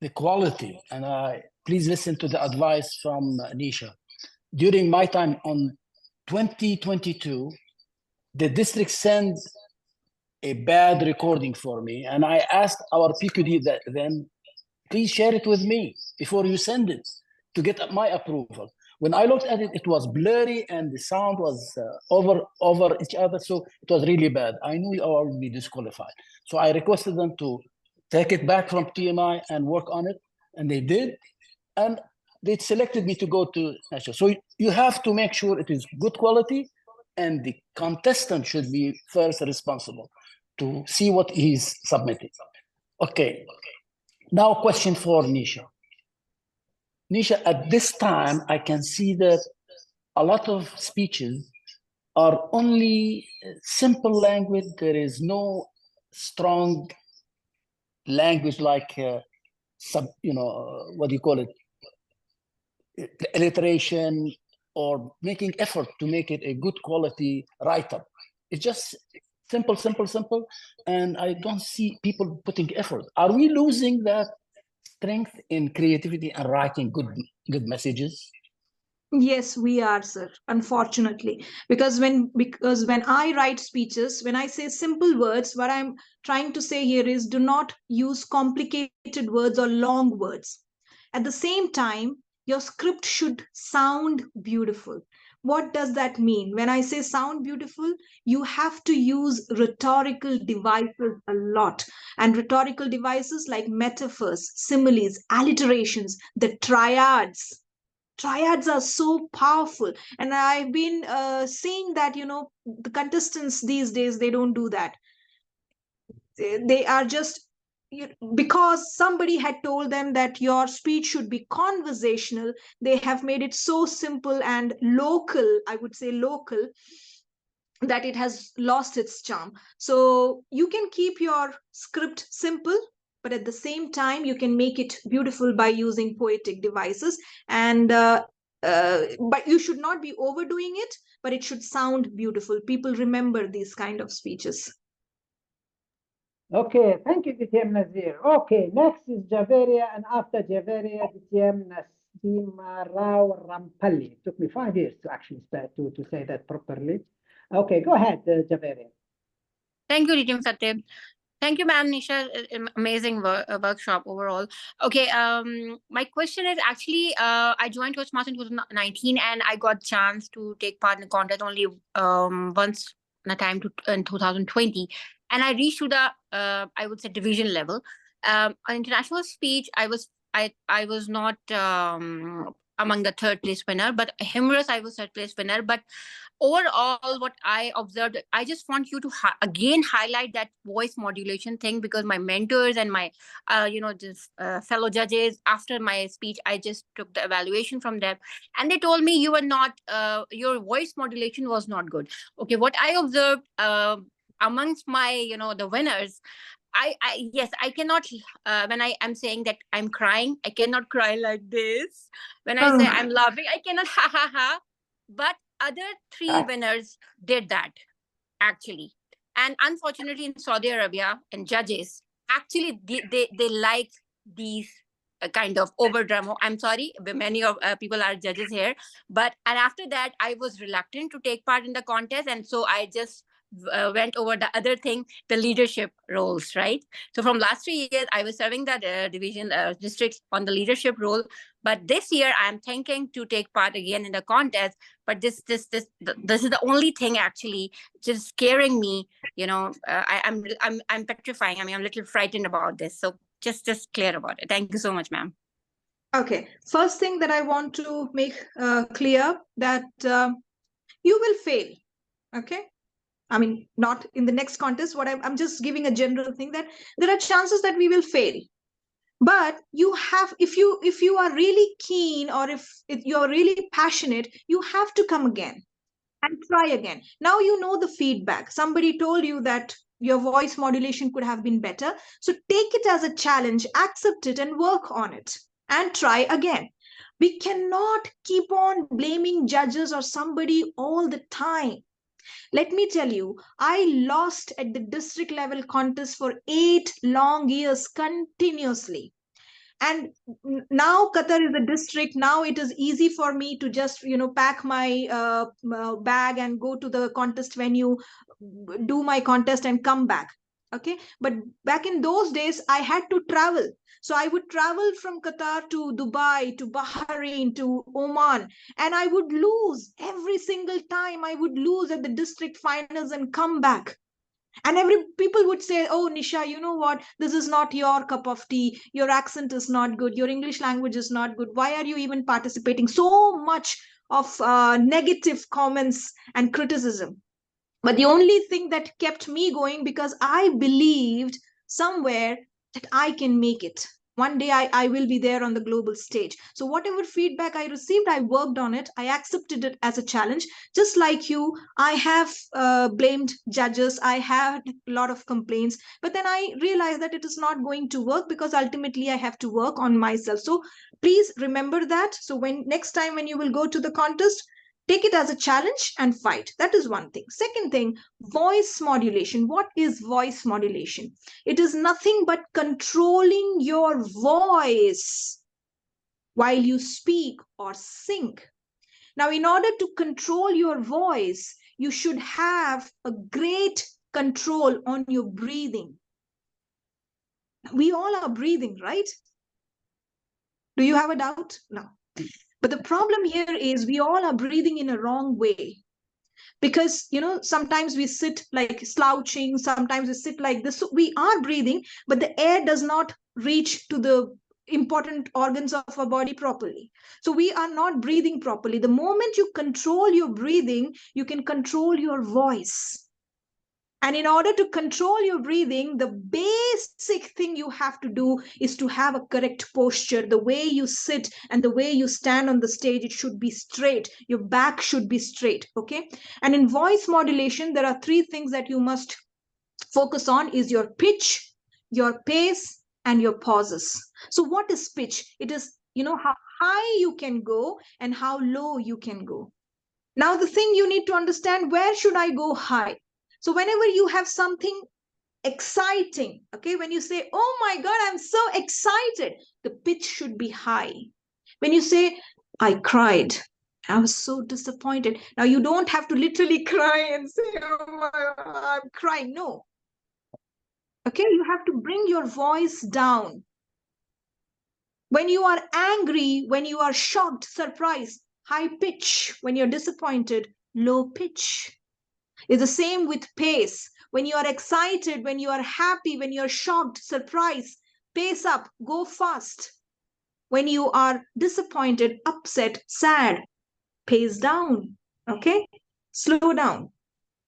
the quality, and please listen to the advice from Nisha. During my time on 2022, the district sent a bad recording for me, and I asked our PQD then, please share it with me before you send it to get my approval. When I looked at it, it was blurry and the sound was over each other, so it was really bad. I knew I would be disqualified. So I requested them to take it back from TMI and work on it, and they did. And they selected me to go to national. So you have to make sure it is good quality, and the contestant should be first responsible to see what he's submitting. Okay. Now, question for Nisha. Nisha, at this time, I can see that a lot of speeches are only simple language. There is no strong language like, what do you call it? Alliteration, or making effort to make it a good quality write-up. It's just simple, and I don't see people putting effort. Are we losing that strength in creativity and writing good messages? Yes, we are, sir, unfortunately. Because when I write speeches, when I say simple words, what I'm trying to say here is do not use complicated words or long words. At the same time, your script should sound beautiful. What does that mean? When I say sound beautiful, you have to use rhetorical devices a lot. And rhetorical devices like metaphors, similes, alliterations, the triads. Triads are so powerful. And I've been seeing that, the contestants these days, they don't do that. They are just, because somebody had told them that your speech should be conversational, they have made it so simple and local, I would say local, that it has lost its charm. So you can keep your script simple, but at the same time, you can make it beautiful by using poetic devices. And but you should not be overdoing it, but it should sound beautiful. People remember these kind of speeches. Okay, thank you, DTM Nazir. Okay, next is Javaria, and after Javaria, DTM Nasim Rao Rampalli. It took me 5 years to actually start to say that properly. Okay, go ahead, Javaria. Thank you, DTM Satib. Thank you, ma'am. Nisha, amazing workshop overall. Okay, my question is actually, I joined Toastmasters in 2019, and I got chance to take part in the contest only once in a time in 2020, and I reached to the I would say division level. On international speech, I was not among the third place winner, but humorous I was third place winner. But overall, what I observed, I just want you to again highlight that voice modulation thing, because my mentors and my just fellow judges, after my speech, I just took the evaluation from them, and they told me you were not your voice modulation was not good. Okay, what I observed amongst my the winners, yes, I cannot when I am saying that I'm crying, I cannot cry like this. When I say I'm laughing, I cannot ha ha ha. But other three winners did that actually. And unfortunately in Saudi Arabia, and judges actually they like these kind of over drama. I'm sorry, but many of people are judges here, and after that I was reluctant to take part in the contest, and so I just went over the other thing, the leadership roles, right? So from last 3 years I was serving that division district on the leadership role, but this year I'm thinking to take part again in the contest. But this is the only thing actually just scaring me. I'm petrifying. I mean, I'm a little frightened about this. So just clear about it. Thank you so much, ma'am. Okay, first thing that I want to make clear that you will fail. Okay, I mean, not in the next contest. I'm just giving a general thing that there are chances that we will fail. But you have, if you are really keen, or if you are really passionate, you have to come again and try again. Now you know the feedback. Somebody told you that your voice modulation could have been better. So take it as a challenge, accept it, and work on it, and try again. We cannot keep on blaming judges or somebody all the time. Let me tell you, I lost at the district level contest for 8 long years continuously. And now Qatar is a district. Now it is easy for me to just pack my bag and go to the contest venue, do my contest, and come back. Okay, but back in those days I had to travel. So I would travel from Qatar to Dubai, to Bahrain, to Oman, and I would lose every single time. I would lose at the district finals and come back. And people would say, oh Nisha, you know what, this is not your cup of tea, your accent is not good, your English language is not good, why are you even participating? So much of negative comments and criticism. But the only thing that kept me going, because I believed somewhere that I can make it. One day I will be there on the global stage. So whatever feedback I received, I worked on it. I accepted it as a challenge. Just like you, I have blamed judges. I had a lot of complaints. But then I realized that it is not going to work, because ultimately I have to work on myself. So please remember that. So next time when you will go to the contest, take it as a challenge and fight. That is one thing. Second thing, voice modulation. What is voice modulation? It is nothing but controlling your voice while you speak or sing. Now, in order to control your voice, you should have a great control on your breathing. We all are breathing, right? Do you have a doubt? No. But the problem here is we all are breathing in a wrong way. Because sometimes we sit like slouching, sometimes we sit like this. So we are breathing, but the air does not reach to the important organs of our body properly. So we are not breathing properly. The moment you control your breathing, you can control your voice. And in order to control your breathing, the basic thing you have to do is to have a correct posture. The way you sit and the way you stand on the stage, it should be straight. Your back should be straight, okay? And in voice modulation, there are 3 things that you must focus on: is your pitch, your pace, and your pauses. So what is pitch? It is, how high you can go and how low you can go. Now, the thing you need to understand, where should I go high? So whenever you have something exciting, okay, when you say, oh my God, I'm so excited, the pitch should be high. When you say, I cried, I was so disappointed. Now, you don't have to literally cry and say, oh my God, I'm crying. No. Okay, you have to bring your voice down. When you are angry, when you are shocked, surprised, high pitch. When you're disappointed, low pitch. It's the same with pace. When you are excited, when you are happy, when you're shocked, surprised, pace up, go fast. When you are disappointed, upset, sad, pace down. Okay, slow down.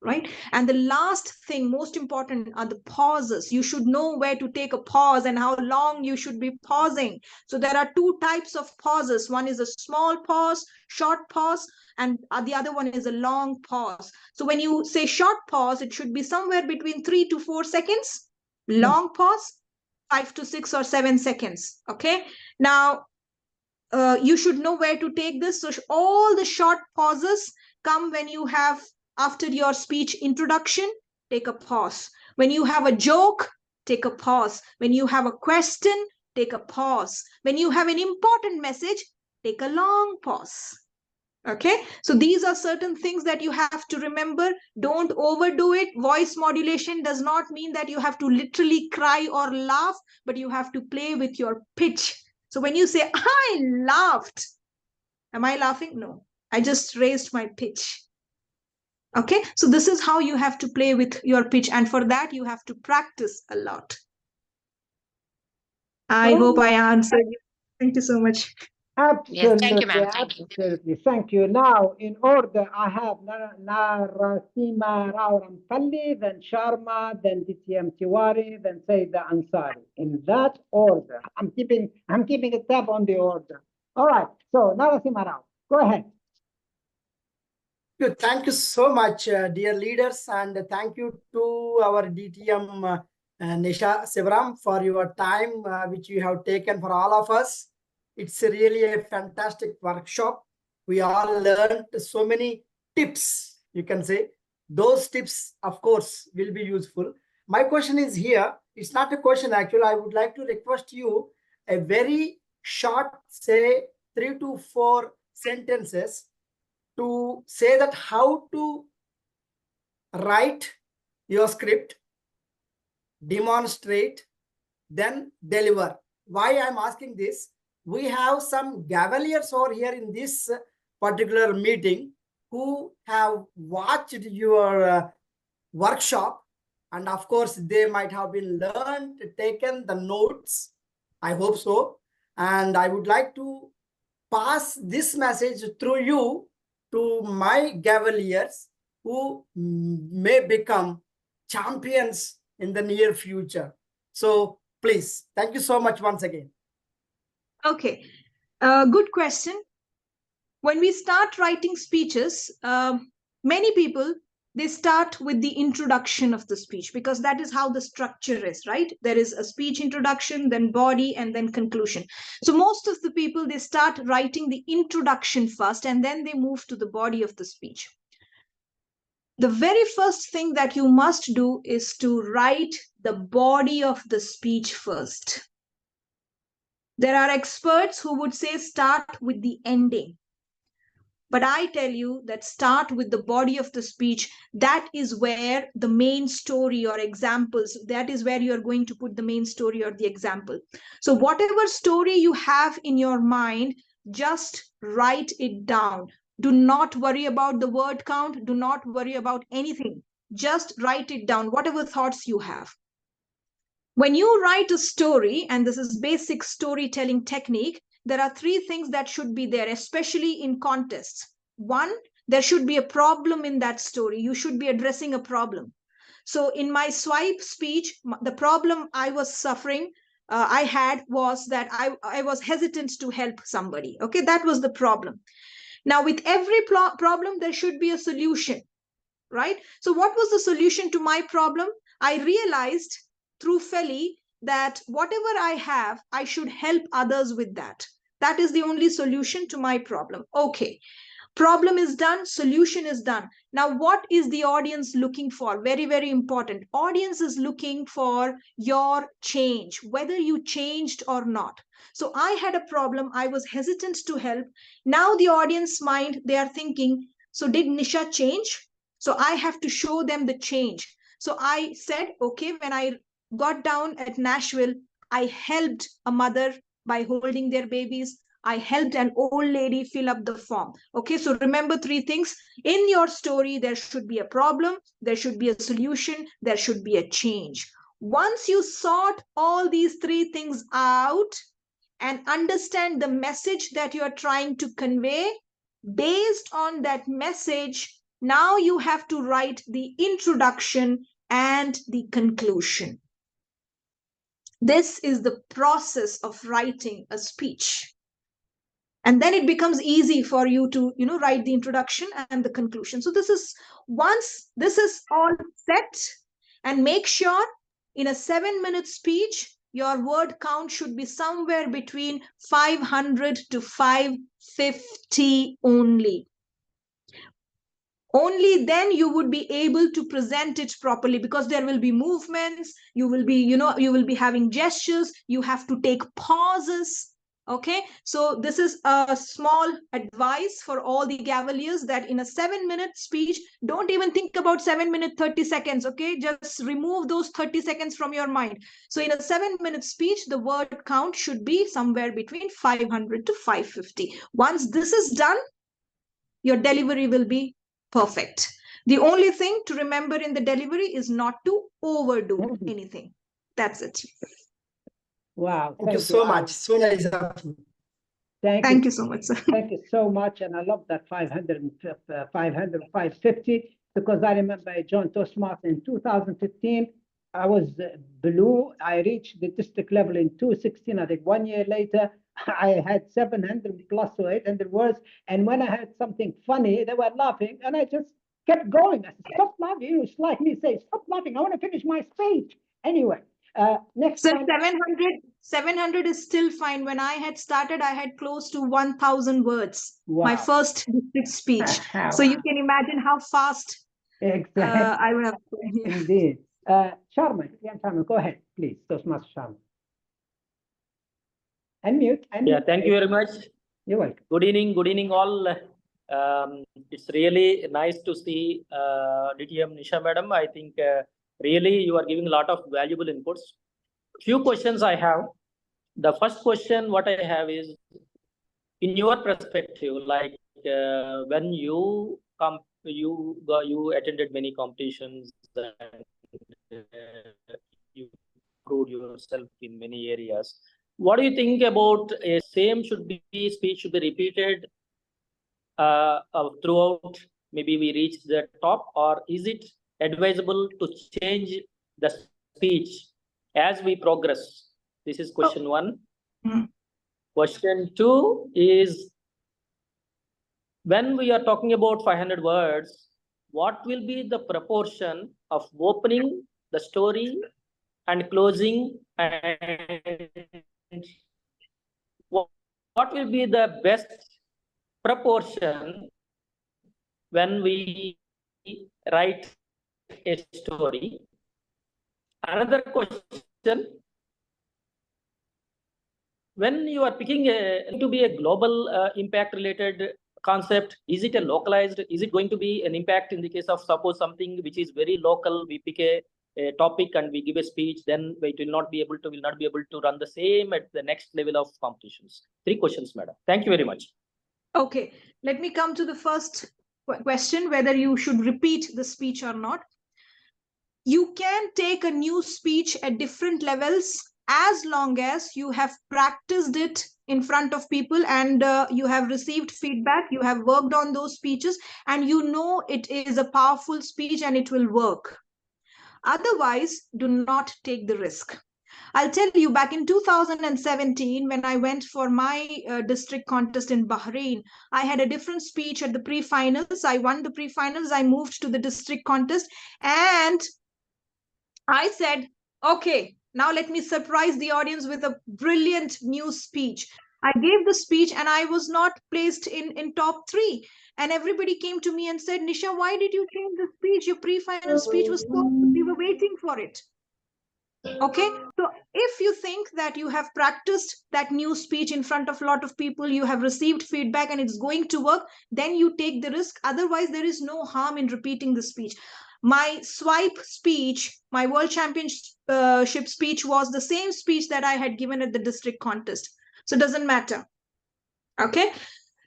Right? And the last thing, most important, are the pauses. You should know where to take a pause and how long you should be pausing. So there are two types of pauses. One is a small pause, short pause, and the other one is a long pause. So when you say short pause, it should be somewhere between 3 to 4 seconds. Long pause, 5 to 6 or 7 seconds. Okay. Now, you should know where to take this. So all the short pauses come when you have, after your speech introduction, take a pause. When you have a joke, take a pause. When you have a question, take a pause. When you have an important message, take a long pause. Okay, so these are certain things that you have to remember. Don't overdo it. Voice modulation does not mean that you have to literally cry or laugh, but you have to play with your pitch. So when you say, I laughed, am I laughing? No, I just raised my pitch. Okay, so this is how you have to play with your pitch. And for that, you have to practice a lot. I hope I answered you. Thank you so much. Absolutely, Yes, thank you, ma'am. Thank you. absolutely. Thank you. Now, in order, I have Narasima Rao Rampalli, then Sharma, then DTM Tiwari, then Saida Ansari. In that order, I'm keeping a tab on the order. All right. So Narasima Rao, go ahead. Good. Thank you so much, dear leaders, and thank you to our DTM Nisha Shivram for your time which you have taken for all of us. It's really a fantastic workshop. We all learned so many tips, you can say. Those tips, of course, will be useful. My question is here. It's not a question, actually. I would like to request you a very short, say 3 to 4 sentences to say that how to write your script, demonstrate, then deliver. Why I'm asking this? We have some cavaliers over here in this particular meeting who have watched your workshop, and of course they might have been learned, taken the notes. I hope so. And I would like to pass this message through you to my cavaliers who may become champions in the near future. So please, thank you so much once again. Okay, good question. When we start writing speeches, many people, they start with the introduction of the speech because that is how the structure is, right? There is a speech introduction, then body, and then conclusion. So most of the people, they start writing the introduction first, and then they move to the body of the speech. The very first thing that you must do is to write the body of the speech first. There are experts who would say start with the ending. But I tell you that start with the body of the speech. That is where the main story or examples, that is where you're going to put the main story or the example. So whatever story you have in your mind, just write it down. Do not worry about the word count. Do not worry about anything. Just write it down, whatever thoughts you have. When you write a story, and this is basic storytelling technique, there are 3 things that should be there, especially in contests. 1, there should be a problem in that story. You should be addressing a problem. So in my swipe speech, the problem I was suffering, I had was that I was hesitant to help somebody. Okay, that was the problem. Now, with every problem, there should be a solution, right? So what was the solution to my problem? I realized through Feli that whatever I have, I should help others with that. That is the only solution to my problem. Okay, problem is done, solution is done. Now, what is the audience looking for? Very, very important. Audience is looking for your change, whether you changed or not. So I had a problem. I was hesitant to help. Now the audience mind, they are thinking, so did Nisha change? So I have to show them the change. So I said, okay, when I got down at Nashville, I helped a mother by holding their babies. I helped an old lady fill up the form. Okay, so remember 3 things. In your story, there should be a problem, there should be a solution, there should be a change. Once you sort all these 3 things out and understand the message that you are trying to convey, based on that message, now you have to write the introduction and the conclusion. This is the process of writing a speech. And then it becomes easy for you to, write the introduction and the conclusion. So once this is all set, and make sure in a 7-minute speech, your word count should be somewhere between 500 to 550 only. Only then you would be able to present it properly, because there will be movements, you will be having gestures, you have to take pauses. Okay, so this is a small advice for all the Gavaliers, that in a 7-minute speech, don't even think about 7 minutes 30 seconds. Okay, just remove those 30 seconds from your mind. So in a 7-minute speech, the word count should be somewhere between 500 to 550. Once this is done, your delivery will be perfect. The only thing to remember in the delivery is not to overdo anything. That's it. Wow. Thank you so much. So nice of you. Thank you so much, sir. Thank you so much. And I love that 500, 550, because I remember I joined Toastmasters in 2015. I was blue. I reached the district level in 2016. I think 1 year later, I had 700 plus or 800 words. And when I had something funny, they were laughing. And I just kept going. I said, stop laughing. It's like me say, stop laughing. I want to finish my speech. Anyway, next So time. 700 is still fine. When I had started, I had close to 1,000 words. Wow. My first district speech. Wow. So you can imagine how fast Exactly. I would have. Indeed. Sharma, go ahead, please. Toastmaster Sharma. Unmute. Yeah, thank you very much. You're welcome. Good evening all. It's really nice to see DTM Nisha madam. I think really you are giving a lot of valuable inputs. Few questions I have. The first question what I have is, in your perspective, like when you attended many competitions and you proved yourself in many areas. What do you think about a speech should be repeated throughout? Maybe we reach the top, or is it advisable to change the speech as we progress? This is question one. Question two is, when we are talking about 500 words, what will be the proportion of opening the story and closing, and what will be the best proportion when we write a story? Another question, when you are picking to be a global impact related concept, is it a localized, is it going to be an impact in the case of suppose something which is very local, we pick a topic and we give a speech, then we will not be able to run the same at the next level of competitions. 3 questions, madam. Thank you very much. Okay, let me come to the first question, whether you should repeat the speech or not. You can take a new speech at different levels as long as you have practiced it in front of people and you have received feedback, you have worked on those speeches, and you know it is a powerful speech and it will work. Otherwise, do not take the risk. I'll tell you, back in 2017, when I went for my district contest in Bahrain, I had a different speech at the pre-finals. I won the pre-finals. I moved to the district contest and I said, okay, now let me surprise the audience with a brilliant new speech. I gave the speech and I was not placed in top 3. And everybody came to me and said, Nisha, why did you change the speech? Your pre-final speech was so good. We were waiting for it. Okay, so if you think that you have practiced that new speech in front of a lot of people, you have received feedback and it's going to work, then you take the risk. Otherwise, there is no harm in repeating the speech. My swipe speech, my world championship speech was the same speech that I had given at the district contest. So it doesn't matter. Okay.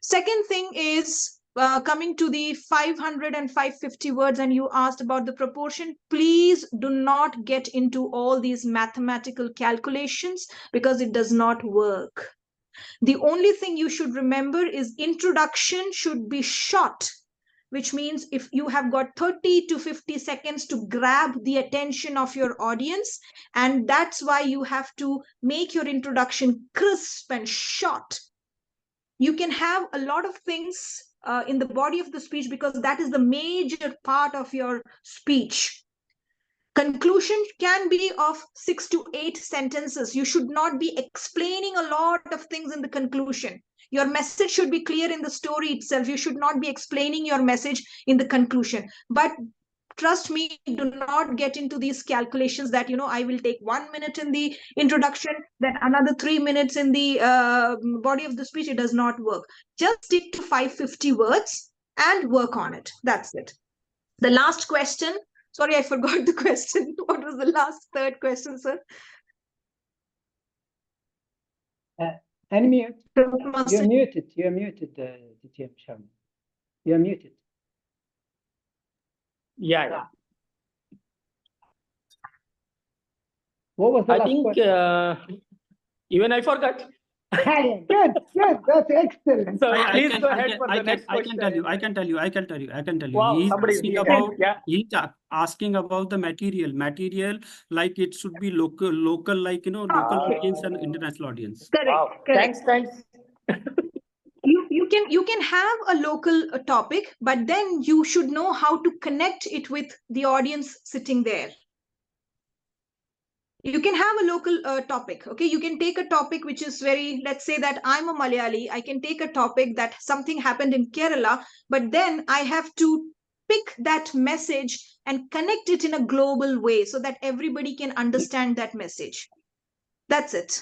Second thing is coming to the 500 and 550 words, and you asked about the proportion. Please do not get into all these mathematical calculations because it does not work. The only thing you should remember is introduction should be short, which means if you have got 30 to 50 seconds to grab the attention of your audience, and that's why you have to make your introduction crisp and short. You can have a lot of things in the body of the speech because that is the major part of your speech. Conclusion can be of 6 to 8 sentences. You should not be explaining a lot of things in the conclusion. Your message should be clear in the story itself. You should not be explaining your message in the conclusion. But trust me, do not get into these calculations that, I will take 1 minute in the introduction, then another 3 minutes in the body of the speech. It does not work. Just stick to 550 words and work on it. That's it. The last question. Sorry, I forgot the question. What was the last third question, sir? Unmute. You're muted. You're muted, DTM Shivram. You're muted. Yeah. What was the I last think question? even I forgot. Good. That's excellent. So please go ahead for the next question. I can tell you. Wow, He's somebody asking is about, yeah. he's asking about the material, like it should be local, like, local audience and international audience. Correct. Wow. Correct. Thanks. You can have a local topic, but then you should know how to connect it with the audience sitting there. You can have a local topic. Okay, you can take a topic which is very, let's say that I'm a Malayali. I can take a topic that something happened in Kerala, but then I have to pick that message and connect it in a global way so that everybody can understand that message. That's it.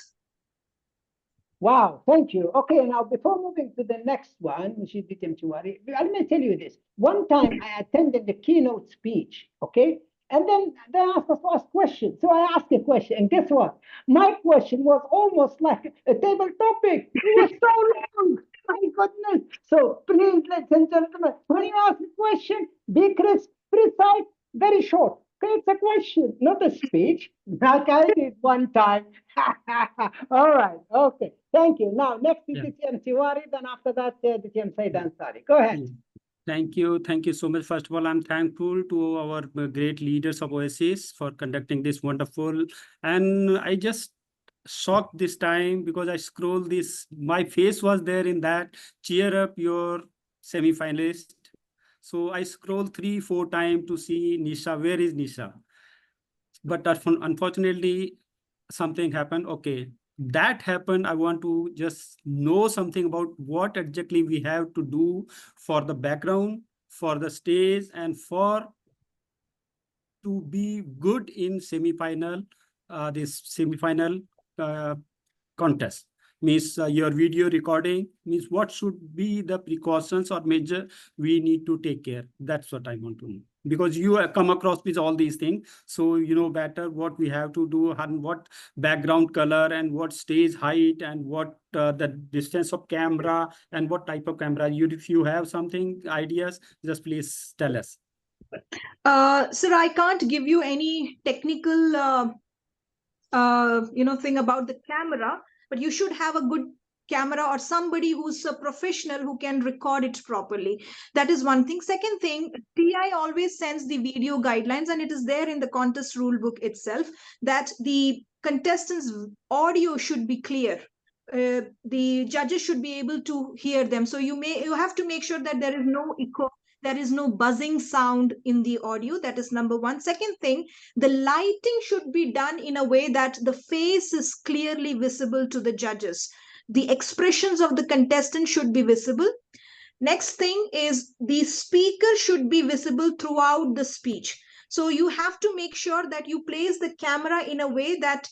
Wow, thank you. Okay, now before moving to the next one, which is DTM Tiwari, let me tell you this. One time I attended the keynote speech, okay? And then they asked us to ask questions. So I asked a question, and guess what? My question was almost like a table topic. It was so long. My goodness. So please, ladies and gentlemen, when you ask a question, be crisp, precise, very short. Okay, it's a question, not a speech, like I did one time. All right, okay. Thank you. Now, next is DTM Tiwari, then after that, DTM Said Ansari. Go ahead. Thank you so much. First of all, I'm thankful to our great leaders of OASIS for conducting this wonderful. And I just shocked this time because I scrolled this. My face was there in that. Cheer up your semi-finalist. So I scrolled 3-4 times to see Nisha. Where is Nisha? But unfortunately, something happened. Okay. That happened. I want to just know something about what exactly we have to do for the background, for the stage, and for to be good in semi-final, this semi-final contest. Means your video recording, means what should be the precautions or measure we need to take care. That's what I want to know. Because you have come across with all these things, so you know better what we have to do and what background color and what stage height and what the distance of camera and what type of camera. If you have something ideas, just please tell us. Sir, I can't give you any technical thing about the camera, but you should have a good camera or somebody who's a professional who can record it properly. That is one thing. Second thing, TI always sends the video guidelines, and it is there in the contest rule book itself that the contestants' audio should be clear. The judges should be able to hear them. So you have to make sure that there is no echo, there is no buzzing sound in the audio. That is number one. Second thing, the lighting should be done in a way that the face is clearly visible to the judges. The expressions of the contestant should be visible. Next thing is the speaker should be visible throughout the speech. So you have to make sure that you place the camera in a way that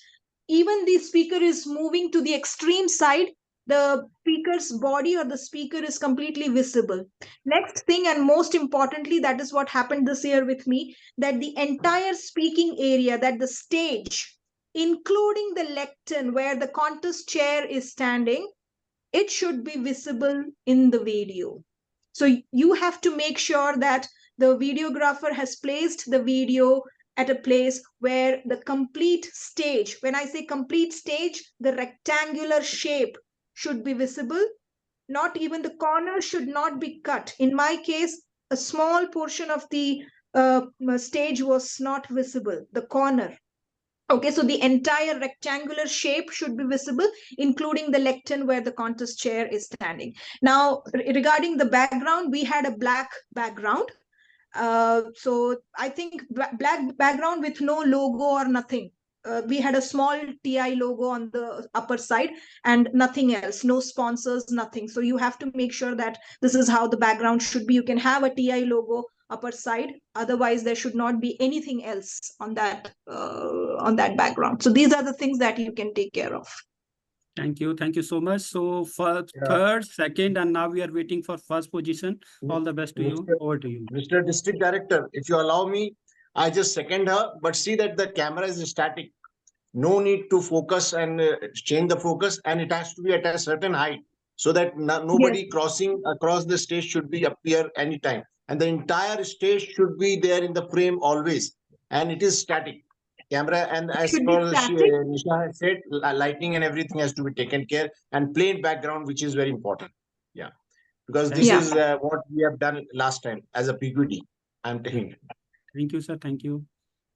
even the speaker is moving to the extreme side, the speaker's body or the speaker is completely visible. Next thing, and most importantly, that is what happened this year with me, that the entire speaking area, that the stage, including the lectern where the contest chair is standing, it should be visible in the video. So you have to make sure that the videographer has placed the video at a place where the complete stage, when I say complete stage, the rectangular shape should be visible. Not even the corner should not be cut. In my case, a small portion of the stage was not visible, the corner. Okay, so the entire rectangular shape should be visible, including the lectern where the contest chair is standing. Now, regarding the background, we had a black background. So I think black background with no logo or nothing. We had a small TI logo on the upper side and nothing else, no sponsors, nothing. So you have to make sure that this is how the background should be. You can have a TI logo upper side, otherwise there should not be anything else on that background. So these are the things that you can take care of. Thank you so much. So for third, second, and now we are waiting for first position. All the best to you. Over to you. Mr. District Director, if you allow me, I just second her, but see that the camera is static. No need to focus and change the focus, and it has to be at a certain height so that nobody crossing across the stage should be appear anytime. And the entire stage should be there in the frame always, and it is static. Camera, and as for Nisha has said, lighting and everything has to be taken care, and plain background, which is very important. Yeah, because this is what we have done last time as a PQD. I'm telling you. Thank you, sir. Thank you.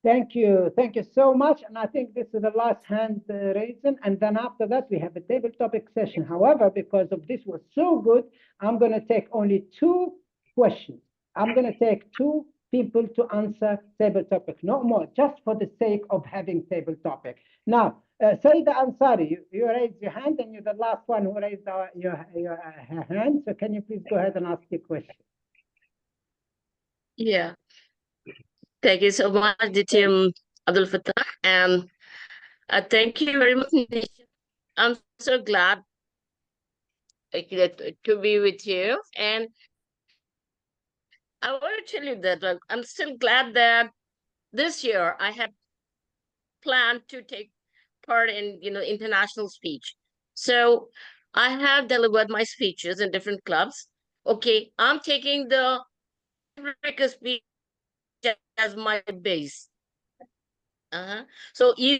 Thank you. Thank you so much. And I think this is the last hand raising. And then after that, we have a table topic session. However, because of this was so good, I'm going to take only 2 questions. I'm going to take 2 people to answer table topic, no more, just for the sake of having table topic. Now, Saida Ansari, you raised your hand, and you're the last one who raised your hand. So can you please go ahead and ask your question? Yeah. Thank you so much, DTM Abdul Fattah. And thank you very much, Nisha. I'm so glad to be with you. And I want to tell you that I'm still glad that this year I have planned to take part in, international speech. So I have delivered my speeches in different clubs. Okay, I'm taking the icebreaker speech as my base. So is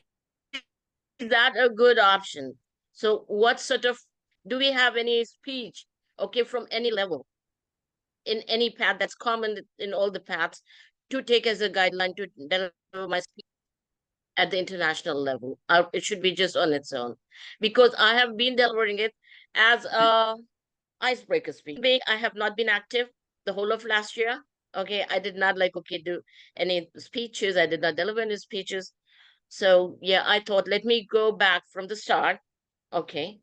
that a good option? So what sort of, do we have any speech, okay, from any level, in any path that's common in all the paths, to take as a guideline to deliver my speech at the international level? It should be just on its own, because I have been delivering it as a icebreaker speech. I have not been active the whole of last year. Okay, I did not do any speeches. I did not deliver any speeches. So yeah, I thought, let me go back from the start. Okay,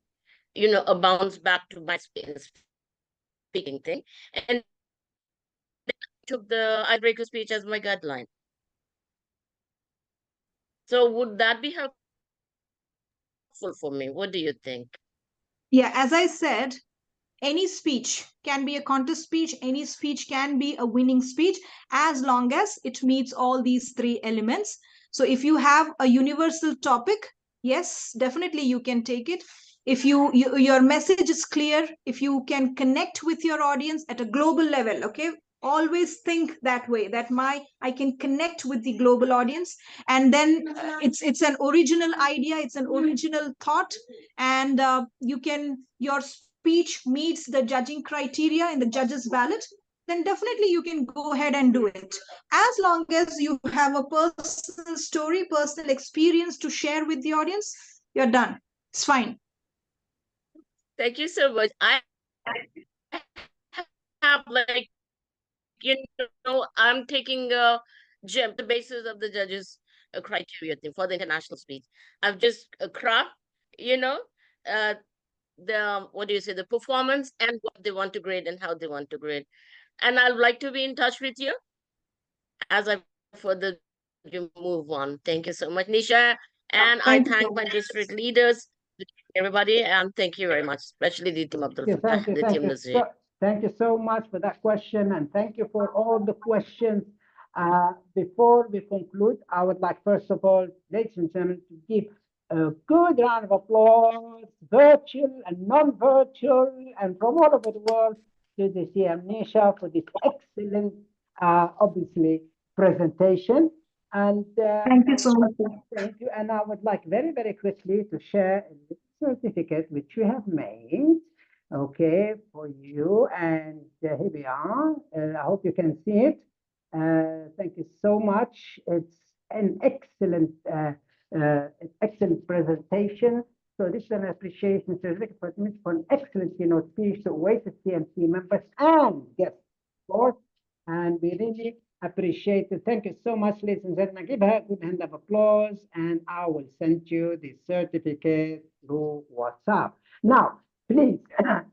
a bounce back to my speaking thing, and took the icebreaker speech as my guideline. So would that be helpful for me? What do you think? Yeah, as I said, any speech can be a contest speech, any speech can be a winning speech, as long as it meets all these 3 elements. So if you have a universal topic, yes, definitely you can take it. If your message is clear, if you can connect with your audience at a global level, okay, always think that way, that I can connect with the global audience, and then it's an original idea, it's an original thought, and your speech meets the judging criteria in the judges ballot, then definitely you can go ahead and do it. As long as you have a personal story, personal experience to share with the audience, you're done. It's fine. Thank you so much. I have I'm taking the basis of the judges' criteria thing for the international speech. I've just cropped, the performance and what they want to grade and how they want to grade. And I'd like to be in touch with you as I further move on. Thank you so much, Nisha. And I thank my district leaders, everybody, and thank you very much, especially DTM Abdul Yeah, Fattah, thank you, DTM Nazir. thank you so much for that question, and thank you for all the questions. Before we conclude, I would like, first of all, ladies and gentlemen, to give a good round of applause, virtual and non-virtual, and from all over the world, to the DTM Nisha for this excellent, obviously, presentation. And Thank you so much. thank you. And I would like very, very quickly to share a certificate which you have made, okay, for you. And here we are. I hope you can see it. Thank you so much. It's an excellent presentation. So this is an appreciation certificate for an excellent keynote speech to OASIS TMC members and guests, of course. And we really appreciate it. Thank you so much, ladies and gentlemen. Give her a good hand of applause, and I will send you the certificate through WhatsApp. Now, please,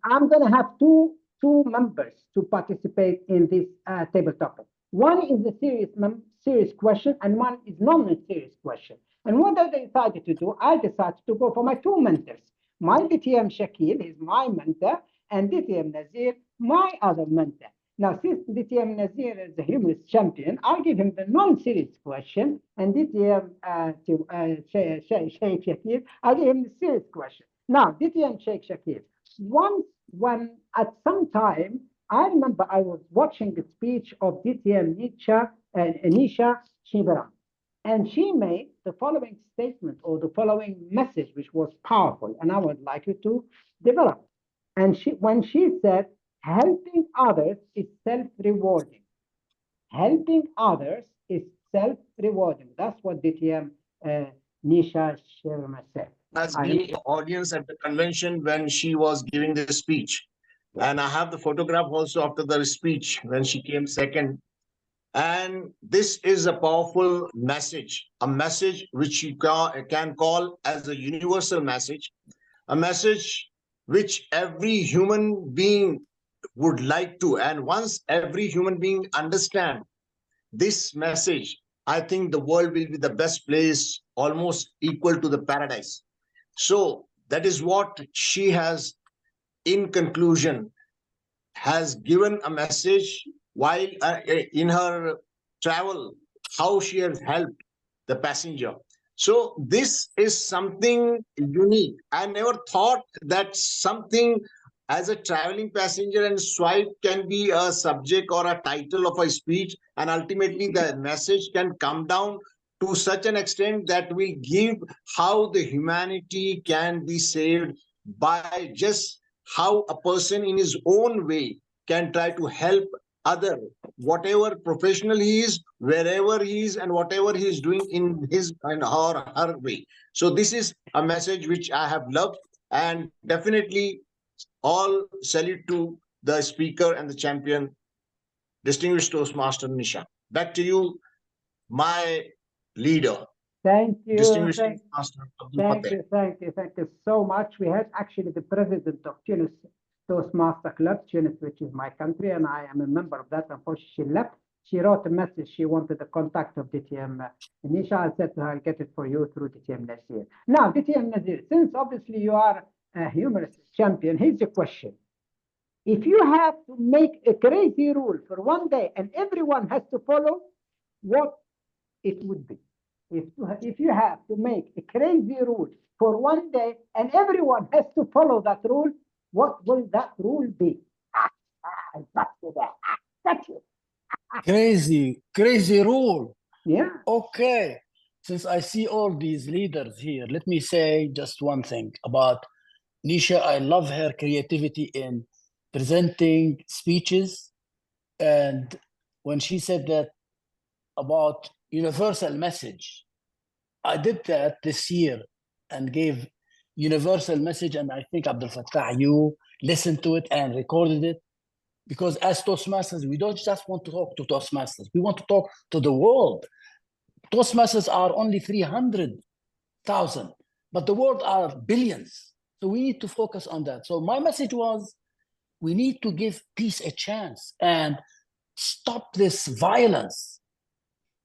I'm going to have two members to participate in this table topic. One is a serious question, and one is non-serious question. And what I decided to do, I decided to go for my two mentors. My DTM Shakil is my mentor, and DTM Nazir, my other mentor. Now, since DTM Nazir is a humorous champion, I'll give him the non-serious question, and DTM Sheikh Shakir, I'll give him the serious question. Now, DTM Sheikh Shakir, once when at some time, I remember I was watching the speech of DTM Nisha Shivram, and she made the following statement or the following message, which was powerful, and I would like you to develop. And when she said, helping others is self-rewarding. Helping others is self-rewarding. That's what DTM Nisha Sharma said. As the audience at the convention when she was giving the speech. And I have the photograph also after the speech when she came second. And this is a powerful message, a message which you can call as a universal message, a message which every human being would like to. And once every human being understand this message, I think the world will be the best place, almost equal to the paradise. So that is what she has, in conclusion, has given a message while in her travel, how she has helped the passenger. So this is something unique. I never thought that something as a traveling passenger and swipe can be a subject or a title of a speech, and ultimately the message can come down to such an extent that will give how the humanity can be saved by just how a person in his own way can try to help other, whatever professional he is, wherever he is, and whatever he is doing in his and her way. So this is a message which I have loved, and definitely all salute to the speaker and the champion, distinguished Toastmaster Nisha. Back to you, my leader. Thank you. Distinguished Toastmaster Abdul Fattah. Thank you so much. We had actually the president of Tunis Toastmaster Club, Tunis, which is my country, and I am a member of that. Unfortunately, she left. She wrote a message. She wanted the contact of DTM Nisha. I said to her, I'll get it for you through DTM Nazir. Now, DTM Nazir, since obviously you are a humorous champion, here's the question. If you have to make a crazy rule for one day and everyone has to follow, what it would be? If you have to make a crazy rule for one day and everyone has to follow that rule, what will that rule be? Crazy rule. Yeah. Okay. Since I see all these leaders here, let me say just one thing about Nisha. I love her creativity in presenting speeches. And when she said that about universal message, I did that this year and gave universal message. And I think Abdul Fattah, you listened to it and recorded it. Because as Toastmasters, we don't just want to talk to Toastmasters. We want to talk to the world. Toastmasters are only 300,000, but the world are billions. So we need to focus on that. So my message was, we need to give peace a chance and stop this violence.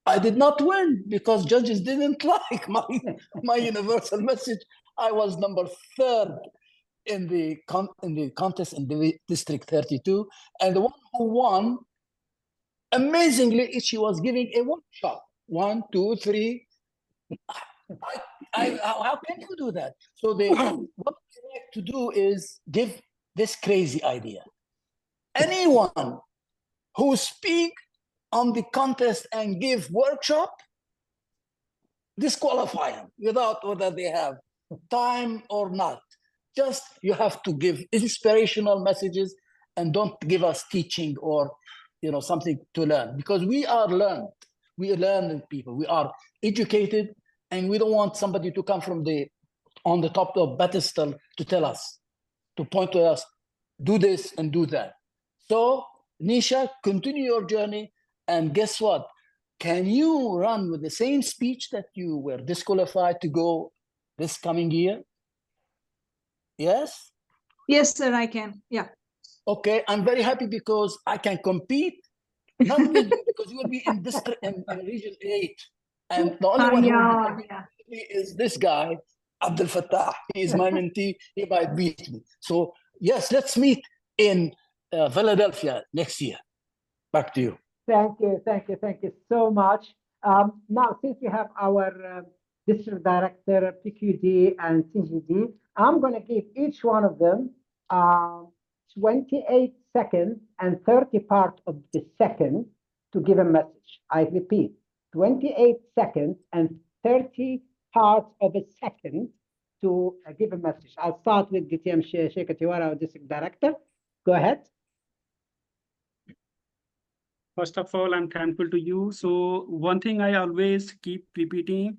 I did not win because judges didn't like my universal message. I was number 3rd in the contest in the District 32, and the one who won, amazingly, she was giving a workshop. 1, 2, 3. How can you do that? So what we like to do is give this crazy idea. Anyone who speak on the contest and give workshop, disqualify them without whether they have time or not. Just you have to give inspirational messages and don't give us teaching or something to learn, because we are learning people. We are educated, and we don't want somebody to come from on the top of pedestal to tell us, to point to us, do this and do that. So Nisha, continue your journey, and guess what? Can you run with the same speech that you were disqualified to go this coming year? Yes? Yes, sir, I can. Yeah. Okay, I'm very happy because I can compete, not with you, because you will be in region 8. And the only one who will compete with me is this guy, Abdul Fattah. He is my mentee. He might beat me. So yes, let's meet in Philadelphia next year. Back to you. Thank you so much. Now, since we have our district director, PQD and CGD, I'm going to give each one of them 28 seconds and 30 parts of the second to give a message. I repeat, 28 seconds and 30 parts of a second to give a message. I'll start with DTM Sheikh Tiwara, our district director. Go ahead. First of all, I'm thankful to you. So one thing I always keep repeating,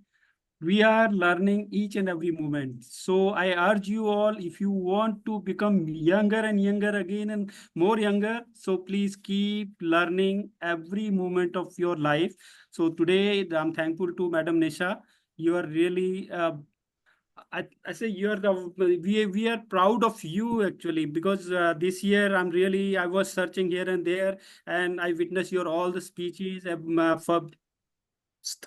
we are learning each and every moment. So I urge you all, if you want to become younger and younger again and more younger, so please keep learning every moment of your life. So today, I'm thankful to Madam Nisha. You are really, I say you are we are proud of you actually, because this year I was searching here and there, and I witnessed your all the speeches for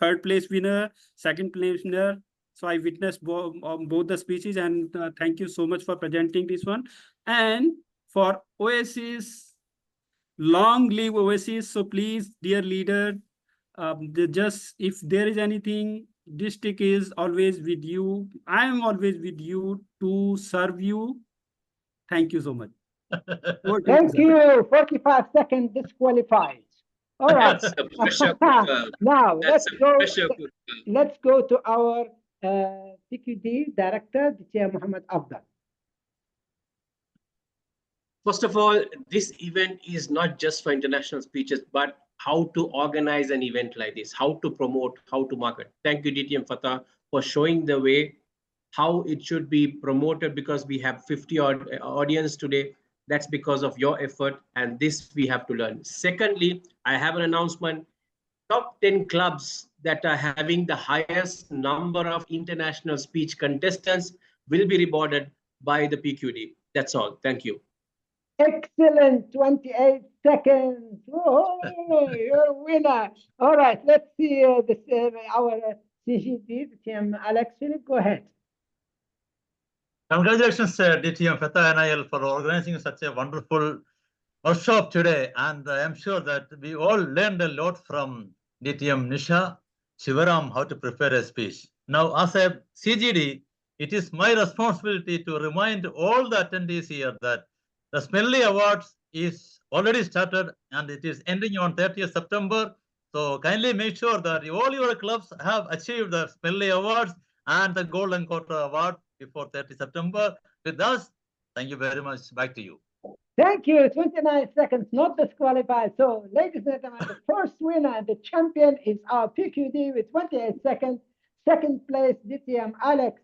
3rd place winner, 2nd place winner. So I witnessed both the speeches, and thank you so much for presenting this one. And for OASIS, long live OASIS. So please, dear leader, if there is anything, district is always with you. I am always with you to serve you. Thank you so much. Thank you. 45 seconds disqualified. All right. Now let's go to our PQD director, DTM Muhammad Afdal. First of all, this event is not just for international speeches, but how to organize an event like this, how to promote, how to market. Thank you, DTM Fatah, for showing the way how it should be promoted, because we have 50 odd audience today. That's because of your effort, and this we have to learn. Secondly, I have an announcement. Top 10 clubs that are having the highest number of international speech contestants will be rewarded by the PQD. That's all. Thank you. Excellent. 28 seconds. Oh, you're a winner. All right. Let's see our CGD, DTM Alex Philip. Go ahead. Congratulations, DTM Fatah NIL, for organizing such a wonderful workshop today. And I am sure that we all learned a lot from DTM Nisha, Shivram, how to prepare a speech. Now, as a CGD, it is my responsibility to remind all the attendees here that the Smelly Awards is already started and it is ending on 30th September. So kindly make sure that all your clubs have achieved the Smelly Awards and the Golden Quarter Award before 30 September. With us, thank you very much. Back to you. Thank you. 29 seconds, not disqualified. So, ladies and gentlemen, the first winner and the champion is our PQD with 28 seconds. 2nd place, DTM Alex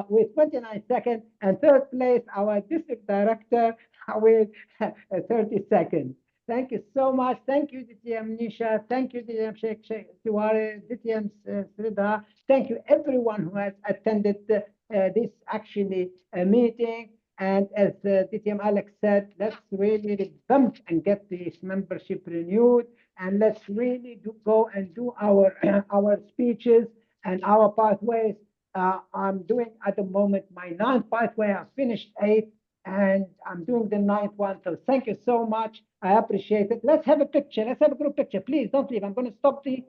with 29 seconds. And 3rd place, our district director with 30 seconds. Thank you so much. Thank you, DTM Nisha. Thank you, DTM Sheikh Tiwari, DTM Sridhar. Thank you, everyone who has attended this actually meeting. And as DTM Alex said, let's really revamp and get this membership renewed. And let's really go and do our speeches and our pathways I'm doing at the moment my 9th pathway. I finished 8, and I'm doing the 9th one. So thank you so much. I appreciate it. Let's have a picture. Let's have a group picture. Please don't leave. I'm going to stop the